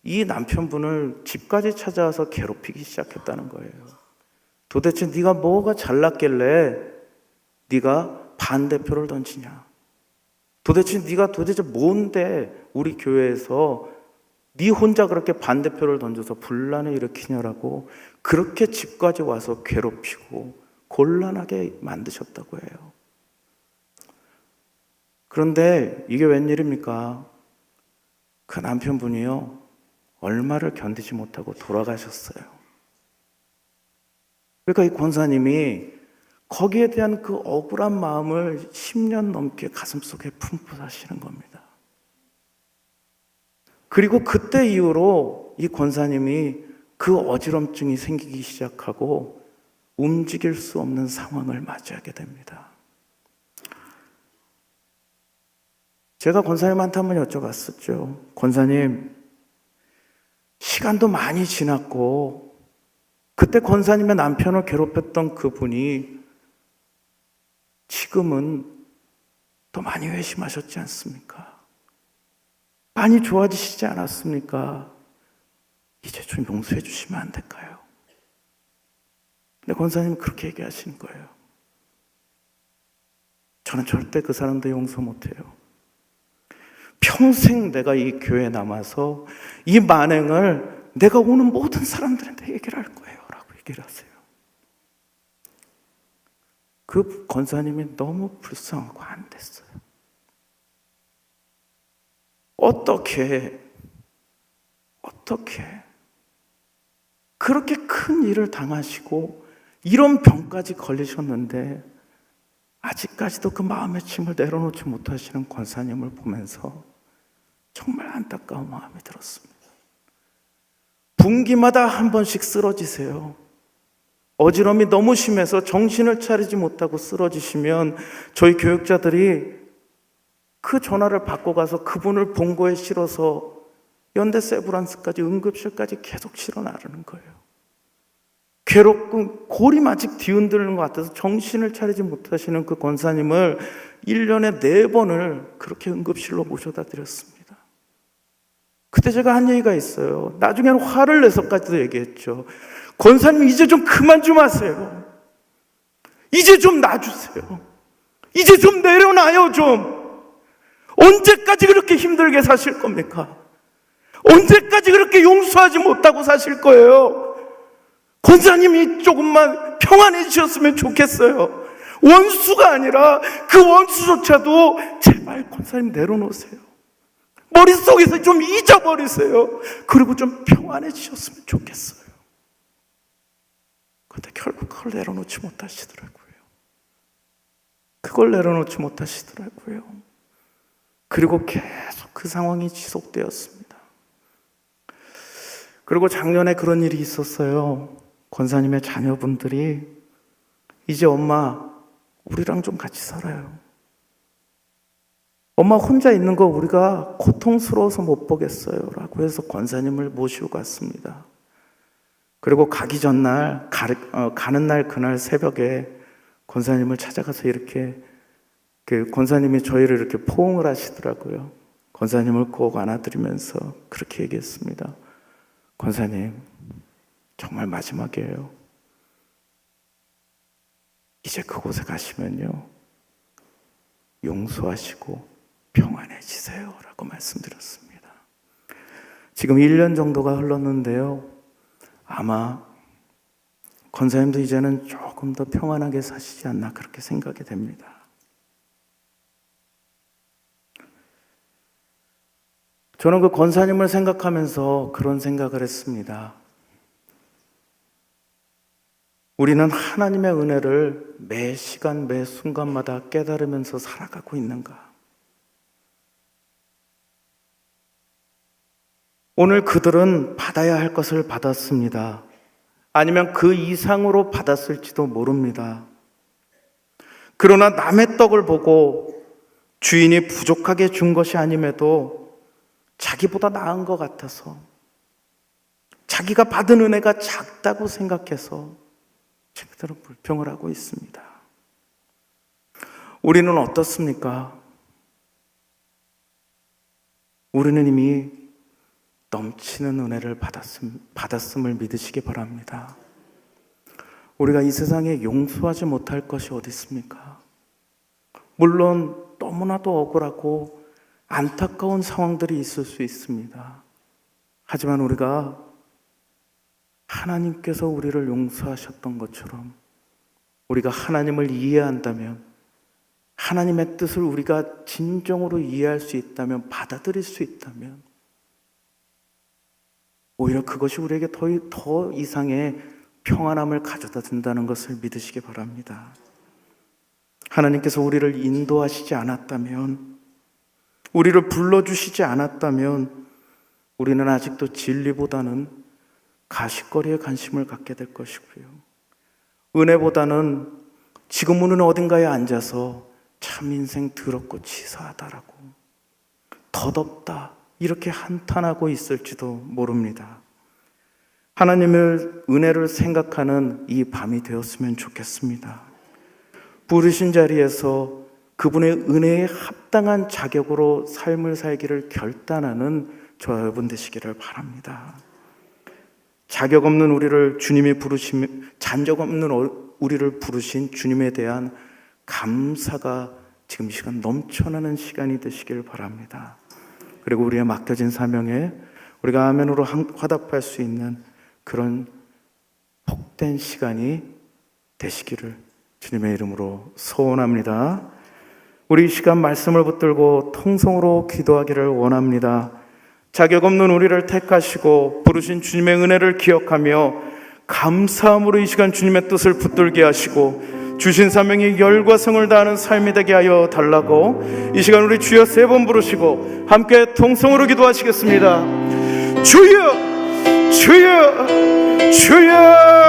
이 남편분을 집까지 찾아와서 괴롭히기 시작했다는 거예요. 도대체 네가 뭐가 잘났길래 네가 반대표를 던지냐? 네가 도대체 뭔데 우리 교회에서 네 혼자 그렇게 반대표를 던져서 분란을 일으키냐라고 그렇게 집까지 와서 괴롭히고 곤란하게 만드셨다고 해요. 그런데 이게 웬일입니까? 그 남편분이요, 얼마를 견디지 못하고 돌아가셨어요. 그러니까 이 권사님이 거기에 대한 그 억울한 마음을 10년 넘게 가슴속에 품고 사시는 겁니다. 그리고 그때 이후로 이 권사님이 그 어지럼증이 생기기 시작하고 움직일 수 없는 상황을 맞이하게 됩니다. 제가 권사님한테 한번 여쭤봤었죠. 권사님, 시간도 많이 지났고 그때 권사님의 남편을 괴롭혔던 그분이 지금은 더 많이 회심하셨지 않습니까? 많이 좋아지시지 않았습니까? 이제 좀 용서해 주시면 안 될까요? 근데 권사님이 그렇게 얘기하시는 거예요. 저는 절대 그 사람들 용서 못해요. 평생 내가 이 교회에 남아서 이 만행을 내가 오는 모든 사람들한테 얘기를 할 거예요 라고 얘기를 하세요. 그 권사님이 너무 불쌍하고 안 됐어요. 어떻게 그렇게 큰 일을 당하시고 이런 병까지 걸리셨는데 아직까지도 그 마음의 짐을 내려놓지 못하시는 권사님을 보면서 정말 안타까운 마음이 들었습니다. 분기마다 한 번씩 쓰러지세요. 어지러움이 너무 심해서 정신을 차리지 못하고 쓰러지시면 저희 교육자들이 그 전화를 받고 가서 그분을 본거에 실어서 연대 세브란스까지 응급실까지 계속 실어 나르는 거예요. 괴롭고 골이 마치 뒤흔들는 것 같아서 정신을 차리지 못하시는 그 권사님을 1년에 4번을 그렇게 응급실로 모셔다 드렸습니다. 그때 제가 한 얘기가 있어요. 나중에는 화를 내서까지도 얘기했죠. 권사님 이제 좀 그만 좀 하세요. 이제 좀 놔주세요. 이제 좀 내려놔요 좀. 언제까지 그렇게 힘들게 사실 겁니까? 언제까지 그렇게 용서하지 못하고 사실 거예요? 권사님이 조금만 평안해지셨으면 좋겠어요. 원수가 아니라 그 원수조차도 제발 권사님 내려놓으세요. 머릿속에서 좀 잊어버리세요. 그리고 좀 평안해지셨으면 좋겠어요. 근데 결국 그걸 내려놓지 못하시더라고요. 그걸 내려놓지 못하시더라고요. 그리고 계속 그 상황이 지속되었습니다. 그리고 작년에 그런 일이 있었어요. 권사님의 자녀분들이 이제 엄마 우리랑 좀 같이 살아요. 엄마 혼자 있는 거 우리가 고통스러워서 못 보겠어요 라고 해서 권사님을 모시고 갔습니다. 그리고 가기 전날 가는 날 그날 새벽에 권사님을 찾아가서 이렇게 권사님이 저희를 이렇게 포옹을 하시더라고요. 권사님을 꼭 안아드리면서 그렇게 얘기했습니다. 권사님 정말 마지막이에요. 이제 그곳에 가시면요 용서하시고 평안해지세요 라고 말씀드렸습니다. 지금 1년 정도가 흘렀는데요 아마 권사님도 이제는 조금 더 평안하게 사시지 않나 그렇게 생각이 됩니다. 저는 그 권사님을 생각하면서 그런 생각을 했습니다. 우리는 하나님의 은혜를 매 시간 매 순간마다 깨달으면서 살아가고 있는가? 오늘 그들은 받아야 할 것을 받았습니다. 아니면 그 이상으로 받았을지도 모릅니다. 그러나 남의 떡을 보고 주인이 부족하게 준 것이 아님에도 자기보다 나은 것 같아서 자기가 받은 은혜가 작다고 생각해서 제대로 불평을 하고 있습니다. 우리는 어떻습니까? 우리는 이미 넘치는 은혜를 받았음을 믿으시기 바랍니다. 우리가 이 세상에 용서하지 못할 것이 어디 있습니까? 물론 너무나도 억울하고 안타까운 상황들이 있을 수 있습니다. 하지만 우리가 하나님께서 우리를 용서하셨던 것처럼 우리가 하나님을 이해한다면, 하나님의 뜻을 우리가 진정으로 이해할 수 있다면, 받아들일 수 있다면 오히려 그것이 우리에게 더 이상의 평안함을 가져다 준다는 것을 믿으시기 바랍니다. 하나님께서 우리를 인도하시지 않았다면, 우리를 불러주시지 않았다면 우리는 아직도 진리보다는 가십거리에 관심을 갖게 될 것이고요. 은혜보다는 지금은 어딘가에 앉아서 참 인생 더럽고 치사하다라고, 덧없다 이렇게 한탄하고 있을지도 모릅니다. 하나님의 은혜를 생각하는 이 밤이 되었으면 좋겠습니다. 부르신 자리에서 그분의 은혜에 합당한 자격으로 삶을 살기를 결단하는 저와 여러분 되시기를 바랍니다. 자격 없는 우리를 주님이 잔적 없는 우리를 부르신 주님에 대한 감사가 지금 이 시간 넘쳐나는 시간이 되시길 바랍니다. 그리고 우리의 맡겨진 사명에 우리가 아멘으로 화답할 수 있는 그런 복된 시간이 되시기를 주님의 이름으로 소원합니다. 우리 이 시간 말씀을 붙들고 통성으로 기도하기를 원합니다. 자격 없는 우리를 택하시고 부르신 주님의 은혜를 기억하며 감사함으로 이 시간 주님의 뜻을 붙들게 하시고 주신 사명이 열과 성을 다하는 삶이 되게 하여 달라고 이 시간 우리 주여 3번 부르시고 함께 통성으로 기도하시겠습니다. 주여 주여 주여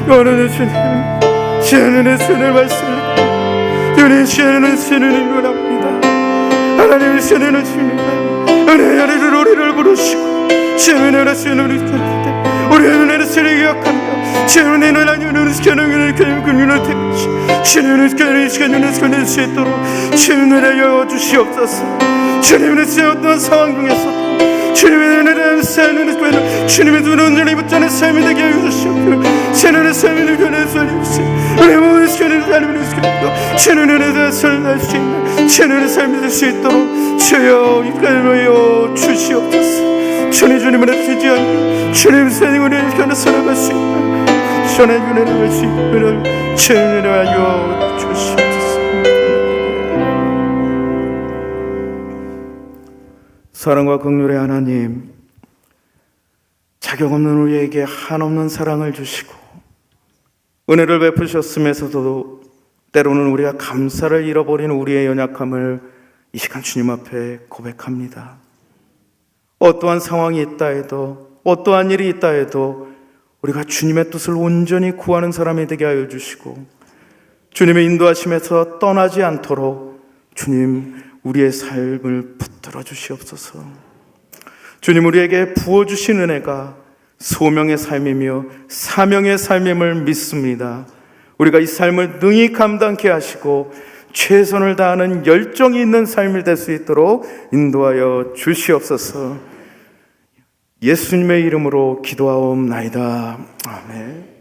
오늘은 주님의 손을 말씀을 주님의 손을 인도합니다. 하나님의 손을 주십니다. 은혜의 우리를 부르시고 주님의 손을 인도합니다. 우리의 은혜를 기억하며 주님의 은혜를 시켜놓은 그분을 택하시 주님의 은혜를 시켜놓은 수 있도록 주님의 은혜여 주시옵소서. 주님의 어떤 상황 중에서 주님의 은혜를 삶을 주님의 은혜를 붙잡는 삶이 되게 해주시옵소서. 주님의 삶을 변해주시옵소서. 우리 모든 주님의 삶을 지키고 주님의 은혜를 살릴 수 있는 주님의 삶이 될 수 있도록 주여 이끌어 주시옵소서. 주님을 지지하며 주님 생을 살아갈 수 있는 주님의 은혜를 할 수 있는 주님을 하여 주시옵소서. 사랑과 긍휼의 하나님, 자격 없는 우리에게 한없는 사랑을 주시고 은혜를 베푸셨음에서도 때로는 우리가 감사를 잃어버리는 우리의 연약함을 이 시간 주님 앞에 고백합니다. 어떠한 상황이 있다 해도 어떠한 일이 있다 해도 우리가 주님의 뜻을 온전히 구하는 사람이 되게 하여 주시고 주님의 인도하심에서 떠나지 않도록 주님 우리의 삶을 붙들어 주시옵소서. 주님 우리에게 부어주신 은혜가 소명의 삶이며 사명의 삶임을 믿습니다. 우리가 이 삶을 능히 감당케 하시고 최선을 다하는 열정이 있는 삶이 될 수 있도록 인도하여 주시옵소서. 예수님의 이름으로 기도하옵나이다. 아멘.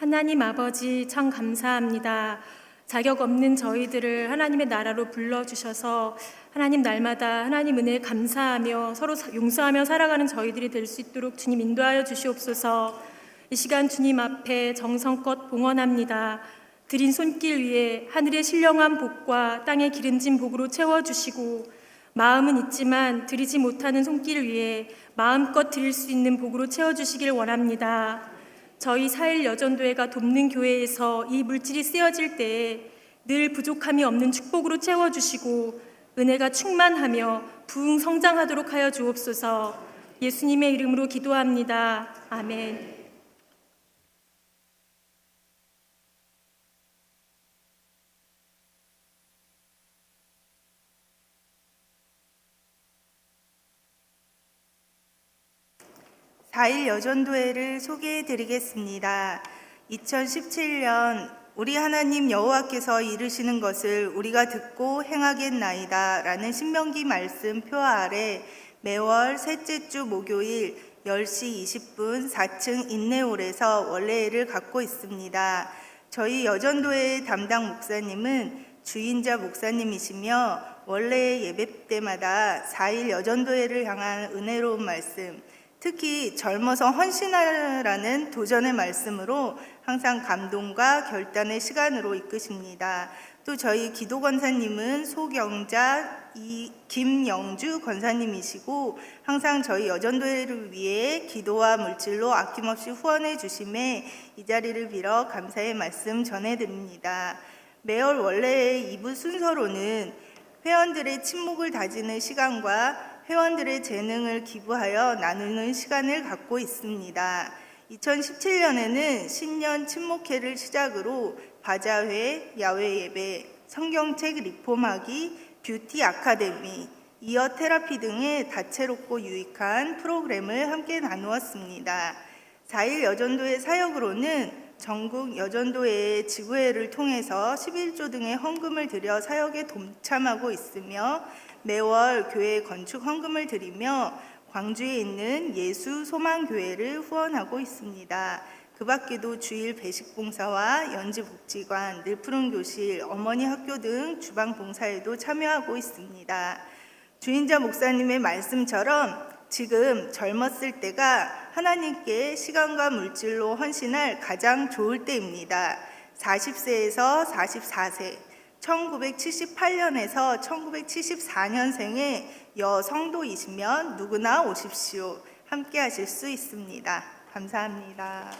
하나님 아버지 참 감사합니다. 자격 없는 저희들을 하나님의 나라로 불러주셔서 하나님 날마다 하나님 은혜에 감사하며 서로 용서하며 살아가는 저희들이 될 수 있도록 주님 인도하여 주시옵소서. 이 시간 주님 앞에 정성껏 봉헌합니다. 드린 손길 위에 하늘의 신령한 복과 땅의 기름진 복으로 채워주시고 마음은 있지만 드리지 못하는 손길 위에 마음껏 드릴 수 있는 복으로 채워주시길 원합니다. 저희 사일 여전도회가 돕는 교회에서 이 물질이 쓰여질 때에 늘 부족함이 없는 축복으로 채워주시고 은혜가 충만하며 부흥 성장하도록 하여 주옵소서. 예수님의 이름으로 기도합니다. 아멘. 사일 여전도회를 소개해 드리겠습니다. 2017년 우리 하나님 여호와께서 이르시는 것을 우리가 듣고 행하겠나이다 라는 신명기 말씀 표 아래 매월 셋째 주 목요일 10시 20분 4층 인내홀에서 원래회를 갖고 있습니다. 저희 여전도회 담당 목사님은 주인자 목사님이시며 원래 예배 때마다 4일 여전도회를 향한 은혜로운 말씀, 특히 젊어서 헌신하라는 도전의 말씀으로 항상 감동과 결단의 시간으로 이끄십니다. 또 저희 기도 권사님은 소경자 김영주 권사님이시고 항상 저희 여전도회를 위해 기도와 물질로 아낌없이 후원해 주심에 이 자리를 빌어 감사의 말씀 전해드립니다. 매월 원래 2부 순서로는 회원들의 친목을 다지는 시간과 회원들의 재능을 기부하여 나누는 시간을 갖고 있습니다. 2017년에는 신년 친목회를 시작으로 바자회, 야외 예배, 성경책 리폼하기, 뷰티 아카데미, 이어 테라피 등의 다채롭고 유익한 프로그램을 함께 나누었습니다. 4일 여전도회 사역으로는 전국 여전도회의 지구회를 통해서 11조 등의 헌금을 들여 사역에 동참하고 있으며 매월 교회 건축 헌금을 드리며 광주에 있는 예수 소망교회를 후원하고 있습니다. 그 밖에도 주일 배식봉사와 연지복지관, 늘푸른 교실, 어머니 학교 등 주방봉사에도 참여하고 있습니다. 주인자 목사님의 말씀처럼 지금 젊었을 때가 하나님께 시간과 물질로 헌신할 가장 좋을 때입니다. 40세에서 44세, 1978년에서 1974년생의 여성도이시면 누구나 오십시오. 함께 하실 수 있습니다. 감사합니다.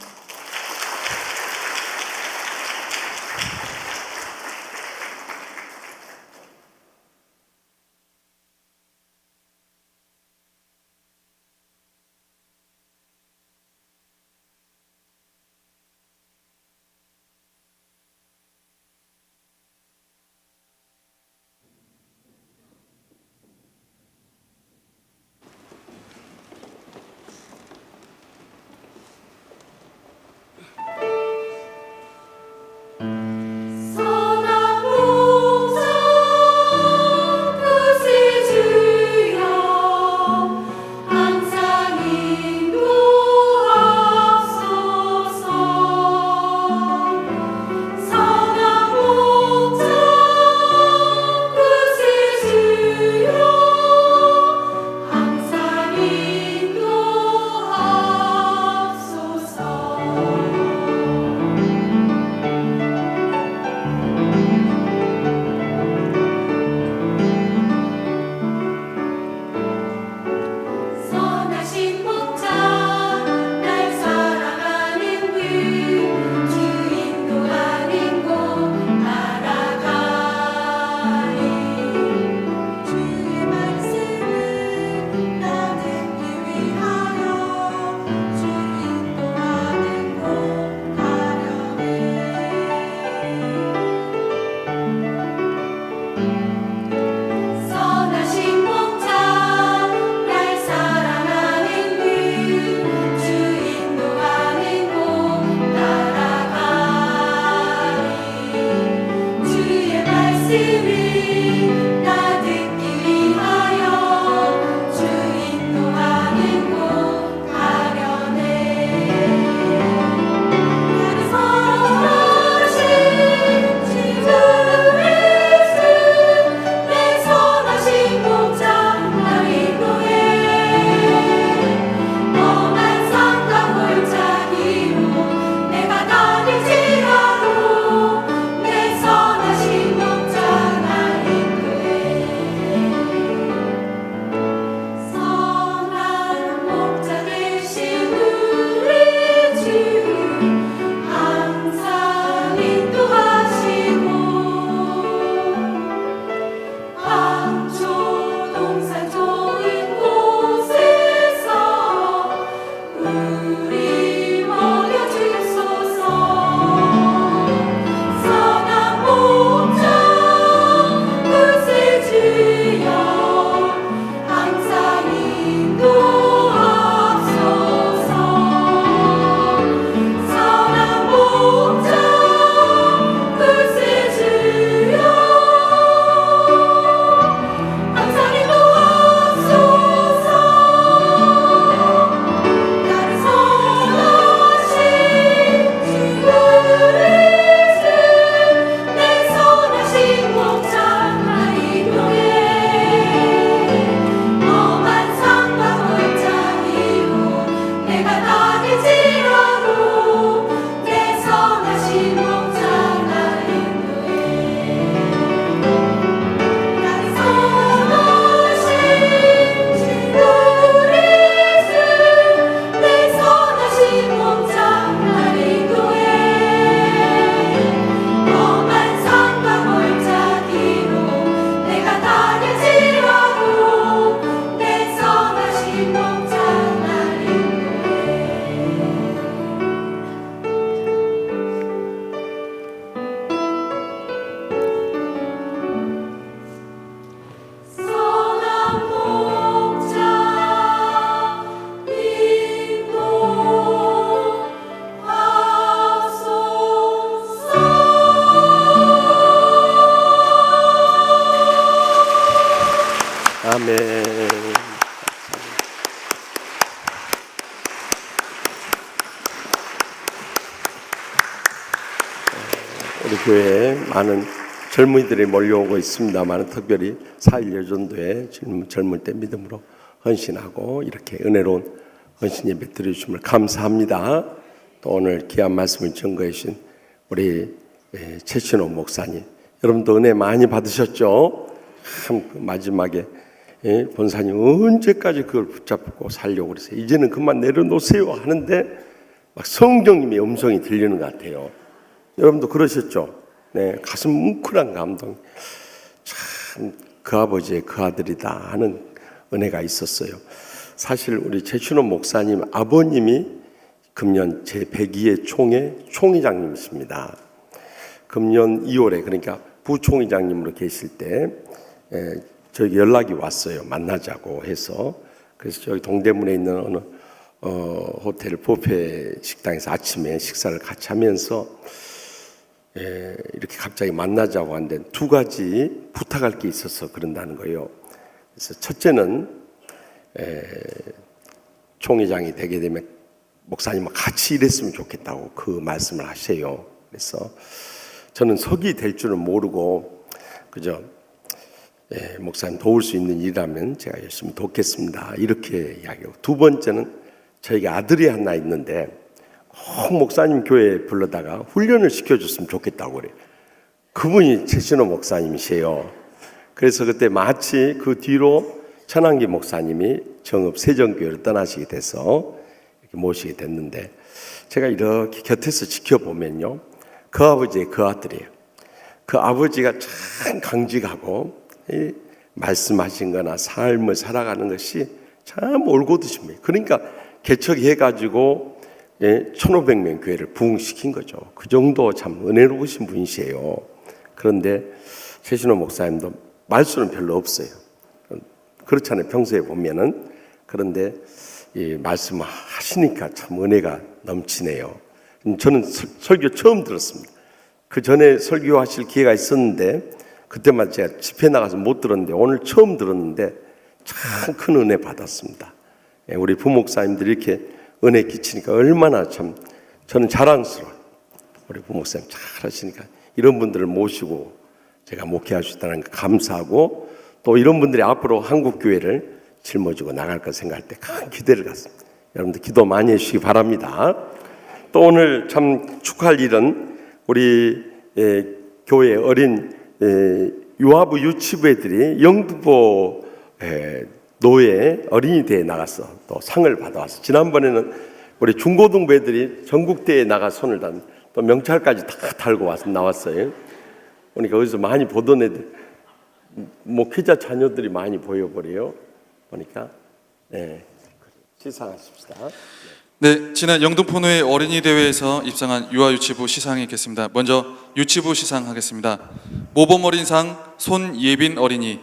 아멘. 우리 교회에 많은 젊은이들이 몰려오고 있습니다만 특별히 4.1 여전도에 젊을 때 믿음으로 헌신하고 이렇게 은혜로운 헌신 예배 드려주심을 감사합니다. 또 오늘 귀한 말씀을 증거해 주신 우리 최신호 목사님, 여러분도 은혜 많이 받으셨죠? 참 마지막에 본사님 언제까지 그걸 붙잡고 살려고 그러세요? 이제는 그만 내려놓으세요 하는데 막 성령님의 음성이 들리는 것 같아요. 여러분도 그러셨죠? 네, 가슴 뭉클한 감동. 참 그 아버지의 그 아들이다 하는 은혜가 있었어요. 사실 우리 최신호 목사님 아버님이 금년 제102회 총회 총회장님이십니다. 금년 2월에 그러니까 부총회장님으로 계실 때 저에게 연락이 왔어요. 만나자고 해서. 그래서 저기 동대문에 있는 어느 호텔 뷔페 식당에서 아침에 식사를 같이 하면서 이렇게 갑자기 만나자고 하는데 두 가지 부탁할 게 있어서 그런다는 거예요. 그래서 첫째는 총회장이 되게 되면 목사님과 같이 일했으면 좋겠다고 그 말씀을 하세요. 그래서 저는 석이 될 줄은 모르고 그저 목사님 도울 수 있는 일이라면 제가 열심히 돕겠습니다. 이렇게 이야기하고, 두 번째는 저에게 아들이 하나 있는데 꼭 목사님 교회에 불러다가 훈련을 시켜줬으면 좋겠다고 그래요. 그분이 최신호 목사님이세요. 그래서 그때 마치 그 뒤로 천한기 목사님이 정읍 세정교회를 떠나시게 돼서 이렇게 모시게 됐는데, 제가 이렇게 곁에서 지켜보면요, 그 아버지의 그 아들이에요. 그 아버지가 참 강직하고 말씀하신 거나 삶을 살아가는 것이 참 올곧으십니다. 그러니까 개척해가지고 1,500명 교회를 부흥시킨 거죠. 그 정도 참 은혜로우신 분이세요. 그런데 최신호 목사님도 말수는 별로 없어요. 그렇잖아요, 평소에 보면은. 그런데 이 말씀 하시니까 참 은혜가 넘치네요. 저는 설교 처음 들었습니다. 그 전에 설교하실 기회가 있었는데 그때만 제가 집회 나가서 못 들었는데 오늘 처음 들었는데 참 큰 은혜 받았습니다. 우리 부목사님들이 이렇게 은혜 끼치니까 얼마나 참 저는 자랑스러워요. 우리 부목사님 잘 하시니까 이런 분들을 모시고 제가 목회할 수 있다는 거 감사하고, 또 이런 분들이 앞으로 한국교회를 짊어지고 나갈 것 생각할 때 큰 기대를 갖습니다. 여러분들 기도 많이 해주시기 바랍니다. 또 오늘 참 축하할 일은 우리 교회 어린 유아부 유치부 애들이 영등포 노예 어린이 대회에 나가서 또 상을 받아왔어요. 지난번에는 우리 중고등부 애들이 전국대회에 나가 손을 단, 또 명찰까지 다 달고 와서 나왔어요. 그러니까 어디서 많이 보던 애들, 목회자 자녀들이 많이 보여버려요. 보니까 시상하십시다. 네, 지난 영등포노회 어린이 대회에서 입상한 유아 유치부 시상이 있겠습니다. 먼저 유치부 시상하겠습니다. 모범 어린상 손예빈 어린이.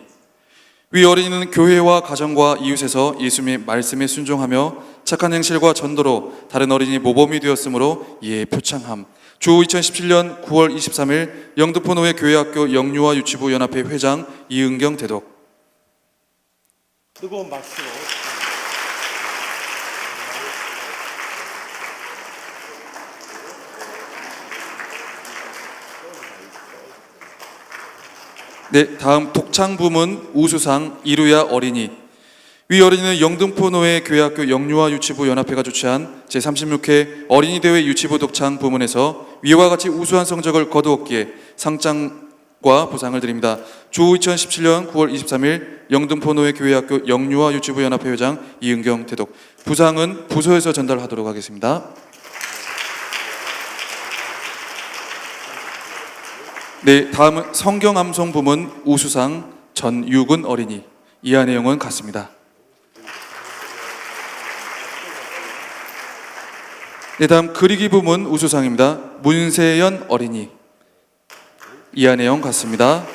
위 어린이는 교회와 가정과 이웃에서 예수님의 말씀에 순종하며 착한 행실과 전도로 다른 어린이 모범이 되었으므로 이에 표창함. 주 2017년 9월 23일 영등포노회 교회학교 영유아 유치부 연합회 회장 이은경 대독. 뜨거운 박수로. 네, 다음 독창 부문 우수상 이루야 어린이. 위 어린이는 영등포노회 교회학교 영유아 유치부 연합회가 주최한 제36회 어린이 대회 유치부 독창 부문에서 위와 같이 우수한 성적을 거두었기에 상장과 보상을 드립니다. 주 2017년 9월 23일 영등포노회 교회학교 영유아 유치부 연합회 회장 이은경 대독. 부상은 부서에서 전달하도록 하겠습니다. 네, 다음은 성경암송 부문 우수상 전유근 어린이. 이하 내용은 같습니다. 네, 다음 그리기 부문 우수상입니다. 문세연 어린이. 이하 내용 같습니다.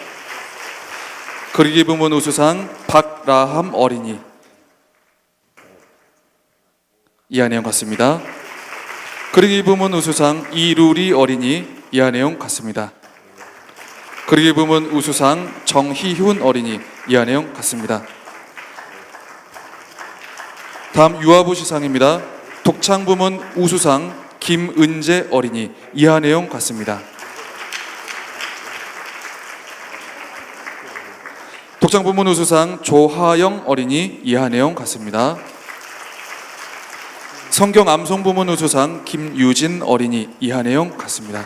그리기 부문 우수상 박라함 어린이. 이하 내용 같습니다. 그리기 부문 우수상 이루리 어린이. 이하 내용 같습니다. 그리기 부문 우수상 정희훈 어린이. 이하 내용 같습니다. 다음 유아부 시상입니다. 독창 부문 우수상 김은재 어린이. 이하 내용 같습니다. 독창 부문 우수상 조하영 어린이. 이하 내용 같습니다. 성경 암송 부문 우수상 김유진 어린이. 이하 내용 같습니다.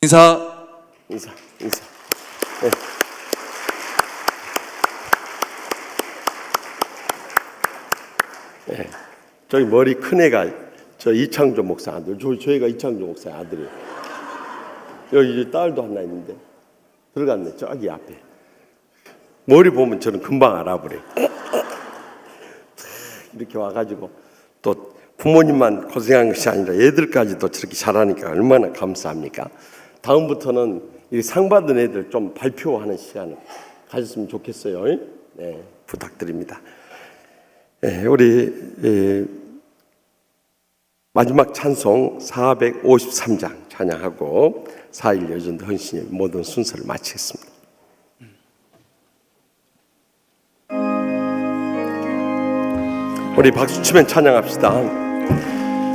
인사. 인사. 네. 저기 머리 큰 애가 저 이창조 목사 아들. 저희가 이창조 목사의 아들이에요. 여기 이제 딸도 하나 있는데 들어갔네. 저기 앞에. 머리 보면 저는 금방 알아버려요. 이렇게 와가지고 또 부모님만 고생한 것이 아니라 애들까지도 저렇게 잘하니까 얼마나 감사합니까? 다음부터는 이 상 받은 애들 좀 발표하는 시간을 가졌으면 좋겠어요. 네, 부탁드립니다. 네, 우리 마지막 찬송 453장 찬양하고 4일 여전도 헌신의 모든 순서를 마치겠습니다. 우리 박수 치면 찬양합시다.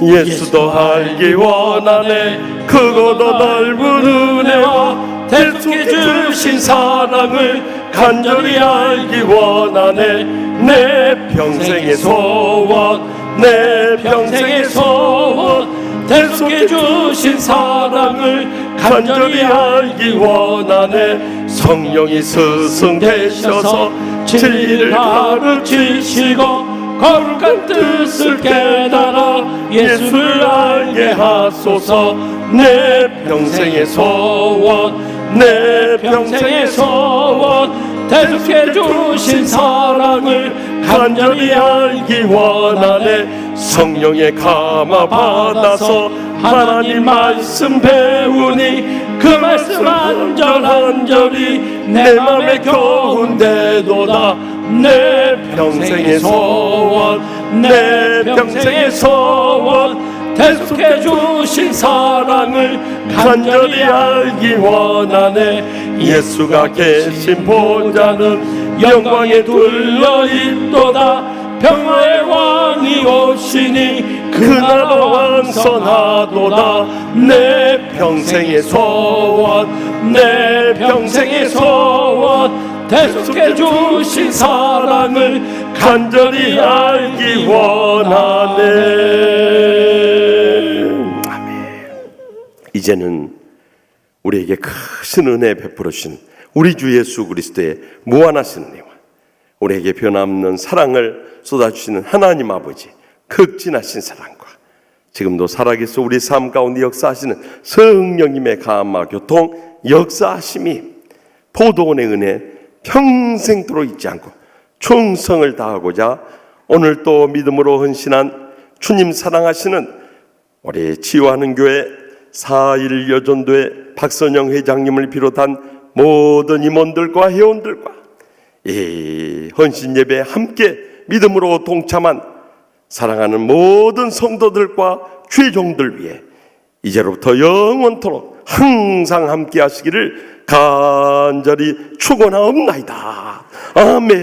예수도 알기 원하네. 크고도 넓은 은혜와 대속해 주신 사랑을 간절히 알기 원하네. 내 평생의 소원, 내 평생의 소원, 대속해 주신 사랑을 간절히 알기 원하네. 성령이 스승되셔서 진리를 가르치시고 거룩한 뜻을 깨달아 예수를 알게 하소서. 내 평생의 소원, 내 평생의 소원, 대속해 주신 사랑을 간절히 알기 원하네. 성령의 감화 받아서 하나님 말씀 배우니 그 말씀 한절한절이 내 맘에 겨운대도다. 내 평생의 소원, 내 평생의 소원, 대속해 주신 사랑을 간절히 알기 원하네. 예수가 계신 보좌는 영광에 둘러 있도다. 평화의 왕이 오시니 그 나라 완성하도다. 내 평생의 소원, 내 평생의 소원, 대속해 주신 사랑을 간절히 알기 원하네. 아멘. 이제는 우리에게 크신 은혜 베풀어 주신 우리 주 예수 그리스도의 무한하신 은혜와 우리에게 변함없는 사랑을 쏟아주시는 하나님 아버지 극진하신 사랑과 지금도 살아계서 우리 삶 가운데 역사하시는 성령님의 감화 교통 역사하심이 포도원의 은혜 평생도록 잊지 않고 충성을 다하고자 오늘 또 믿음으로 헌신한 주님 사랑하시는 우리 치유하는 교회 4.1 여전도의 박선영 회장님을 비롯한 모든 임원들과 회원들과 이 헌신 예배에 함께 믿음으로 동참한 사랑하는 모든 성도들과 주의 종들 위해 이제로부터 영원토록 항상 함께 하시기를 간절히 축원하옵나이다. 아멘.